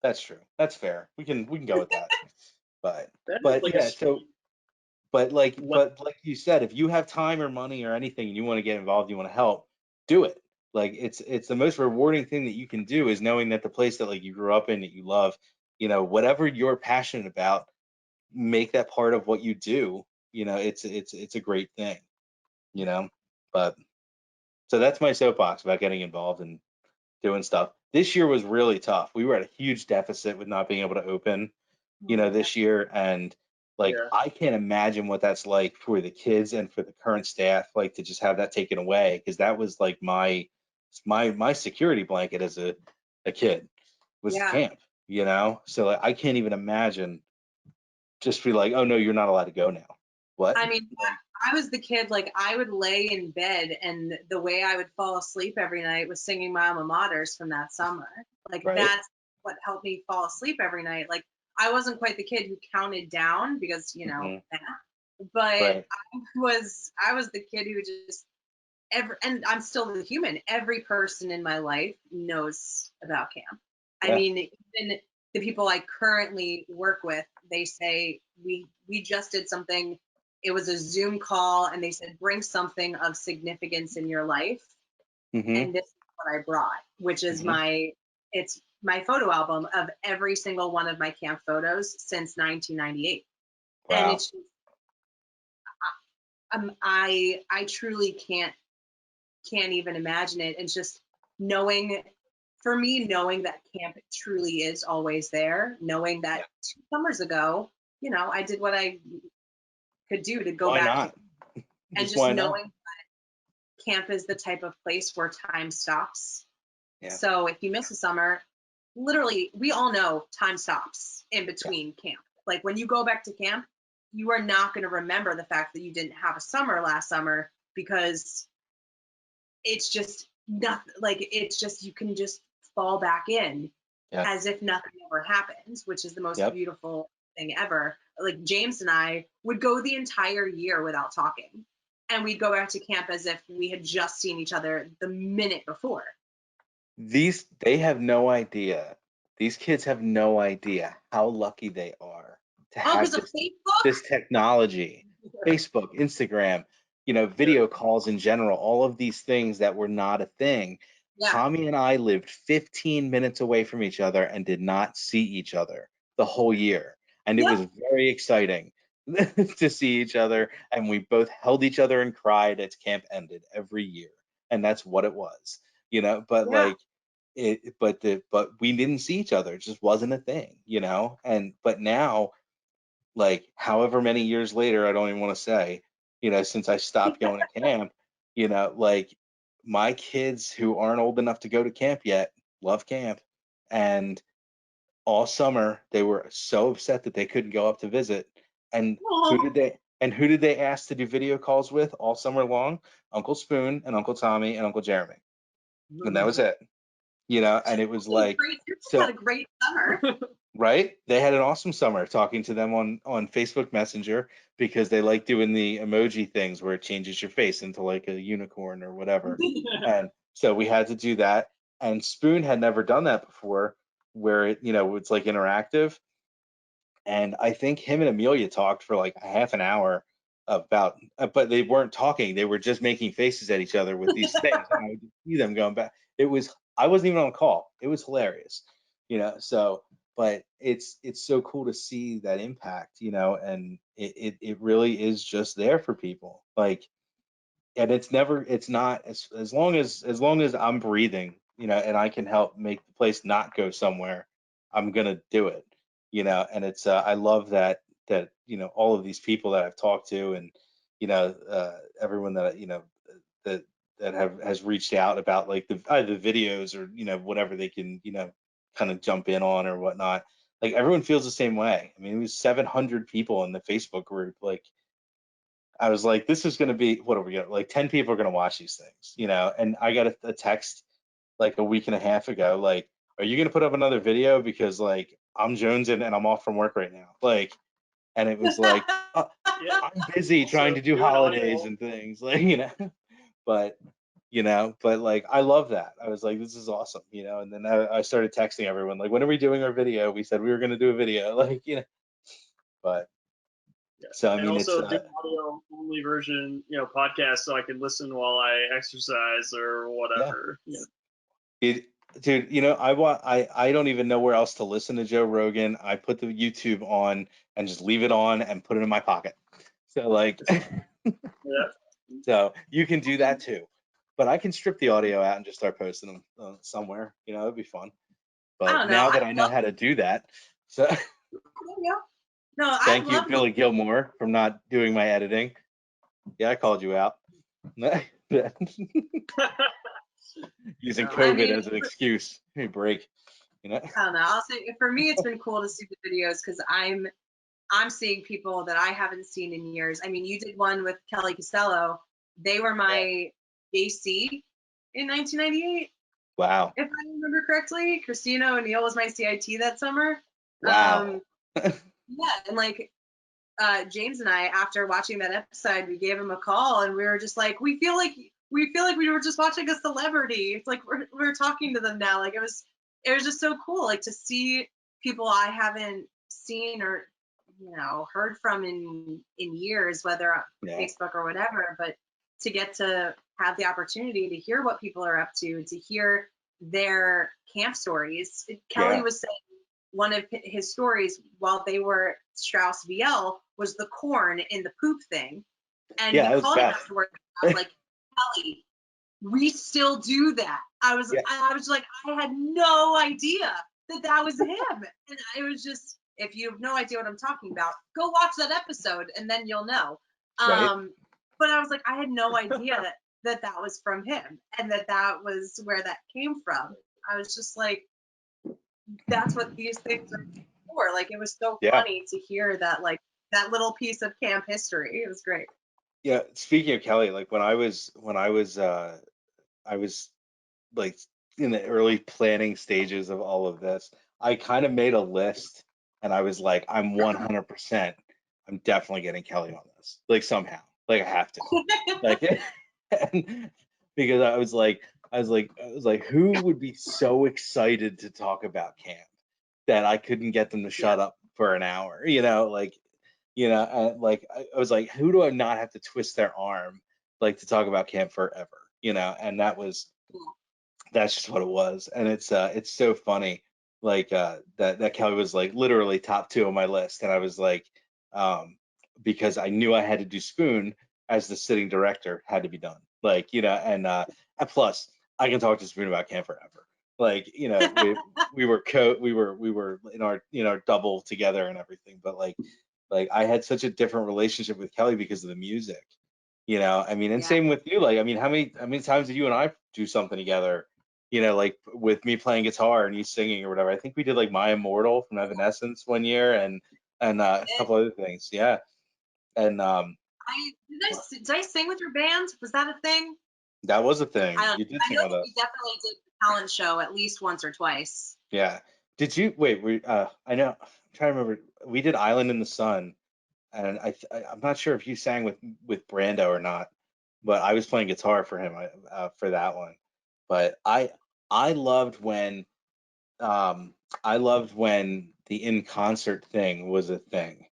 S1: That's true. That's fair. We can go with that. But
S3: That is
S1: but
S3: like
S1: yeah, so but like you said, if you have time or money or anything and you want to get involved, you want to help, do it. Like, it's the most rewarding thing that you can do, is knowing that the place that, like, you grew up in, that you love, whatever you're passionate about, make that part of what you do. It's a great thing, but so that's my soapbox about getting involved and doing stuff. This year was really tough. We were at a huge deficit with not being able to open, this year. And like,
S3: yeah.
S1: I can't imagine what that's like for the kids and for the current staff, like, to just have that taken away, because that was like my security blanket as a kid, was
S2: Yeah.
S1: camp, so like, I can't even imagine just be like, oh no, you're not allowed to go now. What?
S2: I mean, I was the kid, like, I would lay in bed, and the way I would fall asleep every night was singing my alma maters from that summer. Like,
S1: Right.
S2: that's what helped me fall asleep every night. Like, I wasn't quite the kid who counted down because,
S1: Mhm.
S2: but
S1: Right.
S2: I was the kid who just and I'm still the human. Every person in my life knows about camp. I
S1: Yeah.
S2: mean, even the people I currently work with, they say we just did something. It was a Zoom call, and they said bring something of significance in your life,
S1: Hmm.
S2: and this is what I brought, which is
S1: Hmm.
S2: it's my photo album of every single one of my camp photos since 1998, and
S1: Wow.
S2: it's just, I truly can't even imagine it. It's just knowing, for me, knowing that camp truly is always there, knowing that 2 summers ago, I did what I could do to go
S1: Why
S2: back to,
S1: not?
S2: and
S1: Just
S2: just
S1: why not?
S2: knowing that camp is the type of place where time stops.
S1: Yeah.
S2: So if you miss a summer, literally, we all know time stops in between camp. Like, when you go back to camp, you are not going to remember the fact that you didn't have a summer last summer, because it's just nothing. Like, it's just, you can just fall back in
S1: Yeah.
S2: as if nothing ever happened, which is the most
S1: Yep.
S2: beautiful thing ever. Like, James and I would go the entire year without talking, and we'd go back to camp as if we had just seen each other the minute before.
S1: They have no idea. These kids have no idea how lucky they are to
S2: Oh,
S1: have
S2: because of Facebook?
S1: this technology, Facebook, Instagram, video calls in general, all of these things that were not a thing.
S2: Yeah.
S1: Tommy and I lived 15 minutes away from each other and did not see each other the whole year. And it
S2: Yep.
S1: was very exciting to see each other. And we both held each other and cried as camp ended every year. And that's what it was, but
S2: Yeah.
S1: like, but we didn't see each other. It just wasn't a thing, but now, like, however many years later, I don't even want to say, since I stopped going to camp, like, my kids who aren't old enough to go to camp yet love camp. And all summer they were so upset that they couldn't go up to visit. And who did they ask to do video calls with all summer long? Uncle Spoon and Uncle Tommy and Uncle Jeremy. And that was it. And it was like,
S2: You had a great summer.
S1: right? They had an awesome summer talking to them on Facebook Messenger, because they like doing the emoji things where it changes your face into like a unicorn or whatever. And so we had to do that. And Spoon had never done that before, where it's like interactive. And I think him and Amelia talked for like a half an hour about, but they weren't talking. They were just making faces at each other with these things. And I would see them going back. I wasn't even on the call. It was hilarious, so, but it's so cool to see that impact, and it really is just there for people. Like, and it's not as long as I'm breathing, and I can help make the place not go somewhere, I'm gonna do it, and it's I love that all of these people that I've talked to, and everyone that that has reached out about like the either videos or whatever they can kind of jump in on or whatnot. Like, everyone feels the same way. I mean, it was 700 people in the Facebook group. Like, I was like, this is going to be, what are we going to, like 10 people are going to watch these things, and I got a text like a week and a half ago, like, are you going to put up another video? Because like, I'm jonesing and I'm off from work right now. Like, and it was like,
S3: Yeah.
S1: I'm busy
S3: Also,
S1: trying to do
S3: do an
S1: holidays
S3: audio.
S1: and things, like, but, but like, I love that. I was like, this is awesome, and then I started texting everyone, like, when are we doing our video? We said we were going to do a video, like, but
S3: Yeah.
S1: so, I
S3: And
S1: mean, it's,
S3: also do audio only version, podcast, so I can listen while I exercise or
S1: yeah.
S3: whatever.
S1: Dude, I don't even know where else to listen to Joe Rogan. I put the YouTube on and just leave it on and put it in my pocket. So like,
S3: Yeah.
S1: so you can do that too. But I can strip the audio out and just start posting them somewhere. It'd be fun.
S2: I
S1: But
S2: don't know.
S1: now that I know how to do that, so
S2: No, I
S1: thank you,
S2: love
S1: Billy Gilmore, for not doing my editing. Yeah, I called you out. Using
S3: Yeah.
S2: I
S1: COVID
S2: mean,
S1: as an excuse. Hey, break.
S2: I don't know. I'll say for me, it's been cool to see the videos because I'm seeing people that I haven't seen in years. I mean, you did one with Kelly Costello. They were my JC in 1998,
S1: Wow.
S2: if I remember correctly. Christina O'Neill was my CIT that summer.
S1: Wow.
S2: Yeah, and like James and I, after watching that episode, we gave him a call and we were just like, we feel like we were just watching a celebrity. It's like we're talking to them now. Like, it was just so cool, like, to see people I haven't seen or heard from in years, whether on
S1: Yeah.
S2: Facebook or whatever, but to get to have the opportunity to hear what people are up to hear their camp stories. Kelly was saying one of his stories while they were at Strauss VL was the corn in the poop thing. And
S1: Yeah,
S2: he
S1: that was
S2: called him
S1: best.
S2: afterwards. I was like, Kelly, we still do that. I was like, I had no idea that was him. And it was just, if you have no idea what I'm talking about, go watch that episode and then you'll know.
S1: Right.
S2: But I was like, I had no idea that was from him and that was where that came from. I was just like, that's what these things are for. Like, it was so
S1: Yeah.
S2: funny to hear that, like, that little piece of camp history. It was great.
S1: Yeah. Speaking of Kelly, like I was like in the early planning stages of all of this, I kind of made a list and I was like, I'm 100%, I'm definitely getting Kelly on this. Like, somehow. Like, I have to. Like, and because I was like, who would be so excited to talk about camp that I couldn't get them to shut up for an hour? Like, I was like, who do I not have to twist their arm, like, to talk about camp forever? And that's just what it was. And it's so funny, like, that Kelly was like literally top 2 on my list, and I was like, because I knew I had to do Spoon as the sitting director, had to be done, like, and plus I can talk to Spoon about camp forever. Like, we were in our double together and everything, but like I had such a different relationship with Kelly because of the music. I mean, and
S2: Yeah.
S1: same with you. Like, I mean, how many times did you and I do something together? Like with me playing guitar and you singing or whatever. I think we did like My Immortal from Evanescence one year, and a couple other things. Yeah. And
S2: Did I sing with your band? Was that a thing?
S1: that was a thing.
S2: I
S1: You did
S2: know
S1: sing
S2: that
S1: with
S2: we
S1: us.
S2: definitely did the talent show at least once or twice.
S1: Yeah. Did you wait? I know. I'm trying to remember. We did Island in the Sun, and I'm not sure if you sang with Brando or not, but I was playing guitar for him for that one. But I loved when the in concert thing was a thing.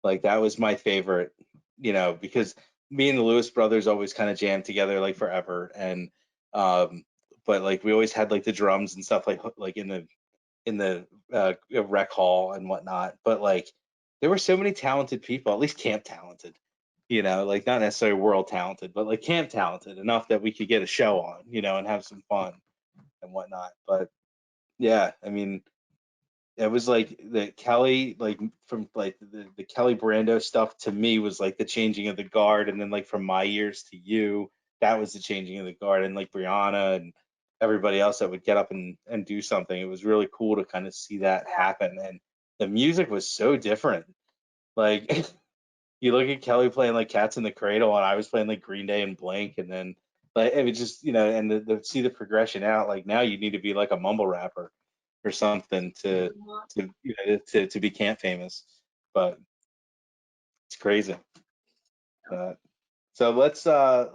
S1: Like that was my favorite, because me and the Lewis brothers always kind of jammed together like forever, and but like we always had like the drums and stuff like in the rec hall and whatnot. But like there were so many talented people, at least camp talented, like not necessarily world talented, but like camp talented enough that we could get a show on, and have some fun and whatnot. But yeah, I mean, it was like the Kelly, like from like the Kelly Brando stuff to me was like the changing of the guard, and then like from my years to you, that was the changing of the guard, and like Brianna and everybody else that would get up and do something. It was really cool to kind of see that happen, and the music was so different. Like you look at Kelly playing like Cats in the Cradle, and I was playing like Green Day and Blink, and then like it was just and see the progression out. Like now you need to be like a mumble rapper or something to to be camp famous, but it's crazy. So let's I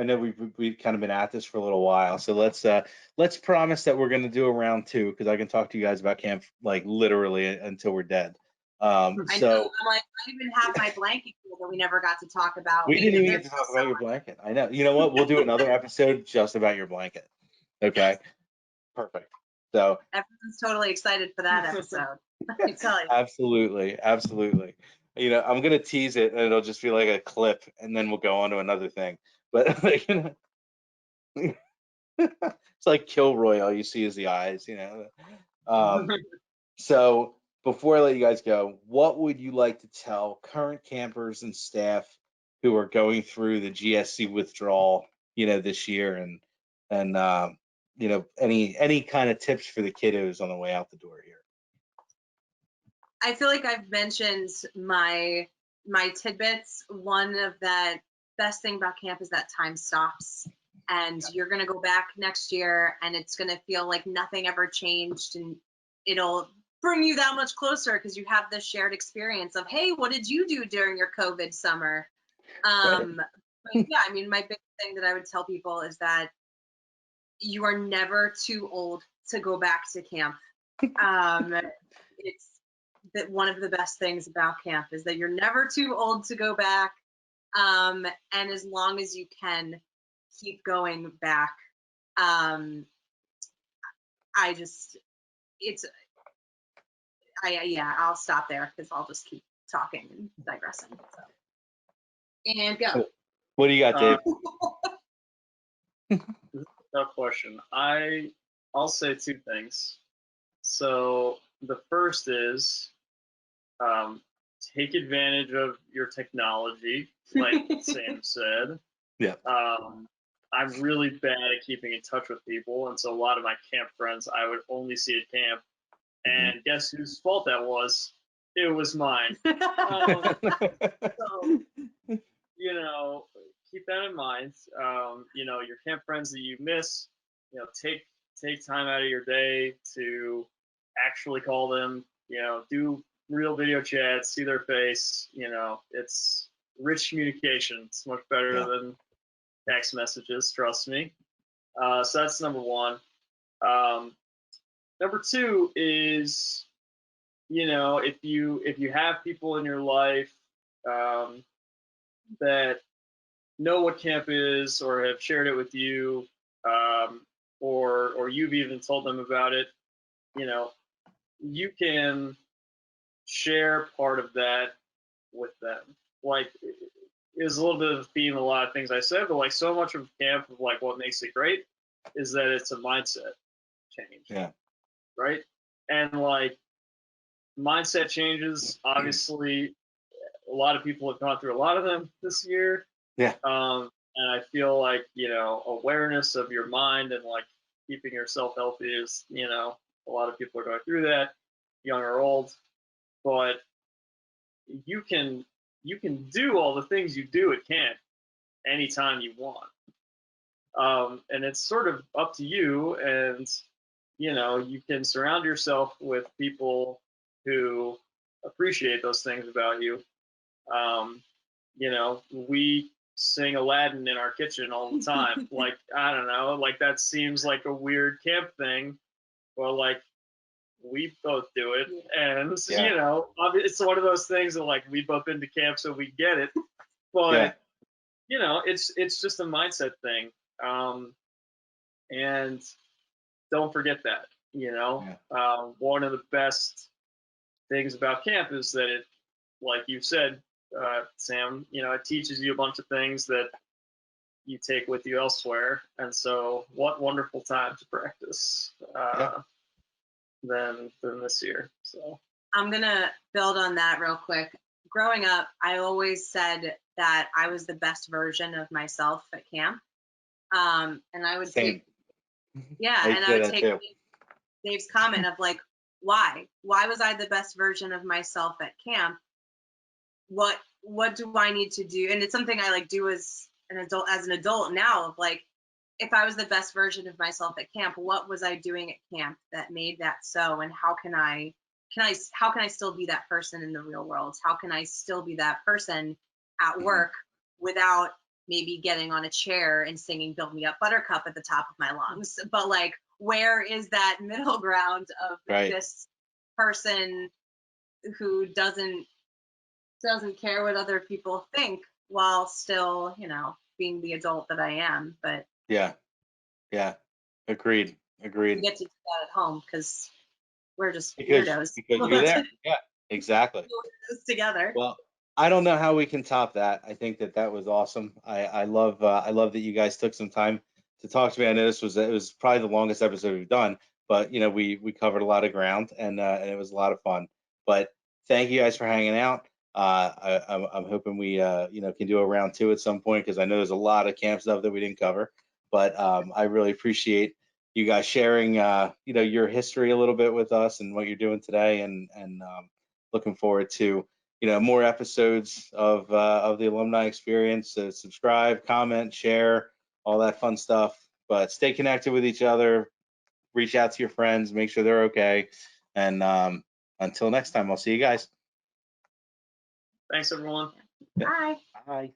S1: know we've kind of been at this for a little while, so let's promise that we're going to do a round 2, because I can talk to you guys about camp like literally until we're dead.
S2: I know. I'm like, I even have my blanket that we never got to talk about.
S1: We didn't even get to talk about your blanket. I know. You know what? We'll do another episode just about your blanket. Okay. Perfect. So
S2: everyone's totally excited for that episode. I tell you.
S1: Absolutely. I'm gonna tease it, and it'll just be like a clip, and then we'll go on to another thing. But it's like Kilroy. All you see is the eyes. So before I let you guys go, what would you like to tell current campers and staff who are going through the GSC withdrawal, this year, and any kind of tips for the kiddos on the way out the door here?
S2: I feel like I've mentioned my tidbits. One of that best thing about camp is that time stops, and you're going to go back next year, and it's going to feel like nothing ever changed, and it'll bring you that much closer because you have this shared experience of, hey, what did you do during your COVID summer? But yeah, I mean, my big thing that I would tell people is that you are never too old to go back to camp. It's that one of the best things about camp is that you're never too old to go back. And as long as you can keep going back, I'll stop there because I'll just keep talking and digressing. So. And go.
S1: What do you got, Dave?
S3: This is a tough question. I'll say 2 things. So the first is take advantage of your technology, like Sam said.
S1: Yeah.
S3: I'm really bad at keeping in touch with people, and so a lot of my camp friends I would only see at camp. And guess whose fault that was? It was mine. So, keep that in mind. Your camp friends that you miss, take time out of your day to actually call them, do real video chats, see their face. It's rich communication. It's much better than text messages, trust me. So that's number 1. Number 2 is, if you have people in your life that know what camp is or have shared it with you, or you've even told them about it, you can share part of that with them. Like, is a little bit of a theme of a lot of things I said, but like so much of camp, of like what makes it great is that it's a mindset change.
S1: Yeah.
S3: Right. And like mindset changes, obviously a lot of people have gone through a lot of them this year.
S1: Yeah.
S3: And I feel like, awareness of your mind and like keeping yourself healthy is, a lot of people are going through that, young or old, but you can do all the things you do at camp anytime you want. And it's sort of up to you, and you can surround yourself with people who appreciate those things about you. We sing Aladdin in our kitchen all the time. Like, I don't know, like that seems like a weird camp thing, but like we both do it, and
S1: Yeah.
S3: you know, it's one of those things that like we both been to camp, so we get it. But you know, it's just a mindset thing, and don't forget that. You know, one of the best things about camp is that it, like you said, Sam, you know, it teaches you a bunch of things that you take with you elsewhere. And so what wonderful time to practice than this year. So
S2: I'm going to build on that real quick. Growing up, I always said that I was the best version of myself at camp. And I would take, and I would take Dave's comment of like, why was I the best version of myself at camp? What do I need to do? And it's something I like do as an adult now, of like, if I was the best version of myself at camp, what was I doing at camp that made that so? And how can I still be that person in the real world? How can I still be that person at work without maybe getting on a chair and singing Build Me Up Buttercup at the top of my lungs? But like, where is that middle ground of this person who doesn't care what other people think while still, you know, being the adult that I am? But
S1: agreed.
S2: We get to do that at home because we're just
S1: weirdos. Because you're there. Yeah, exactly.
S2: Weirdos together.
S1: Well, I don't know how we can top that. I think that was awesome. I love that you guys took some time to talk to me. I know it was probably the longest episode we've done, but you know, we covered a lot of ground, and it was a lot of fun. But thank you guys for hanging out. I'm hoping we you know, can do a round 2 at some point, because I know there's a lot of camp stuff that we didn't cover. But I really appreciate you guys sharing you know, your history a little bit with us and what you're doing today, and looking forward to, you know, more episodes of the Alumni Experience. So subscribe, comment, share, all that fun stuff. But stay connected with each other, reach out to your friends, make sure they're okay. And until next time, I'll see you guys.
S3: Thanks, everyone.
S2: Bye.
S1: Bye.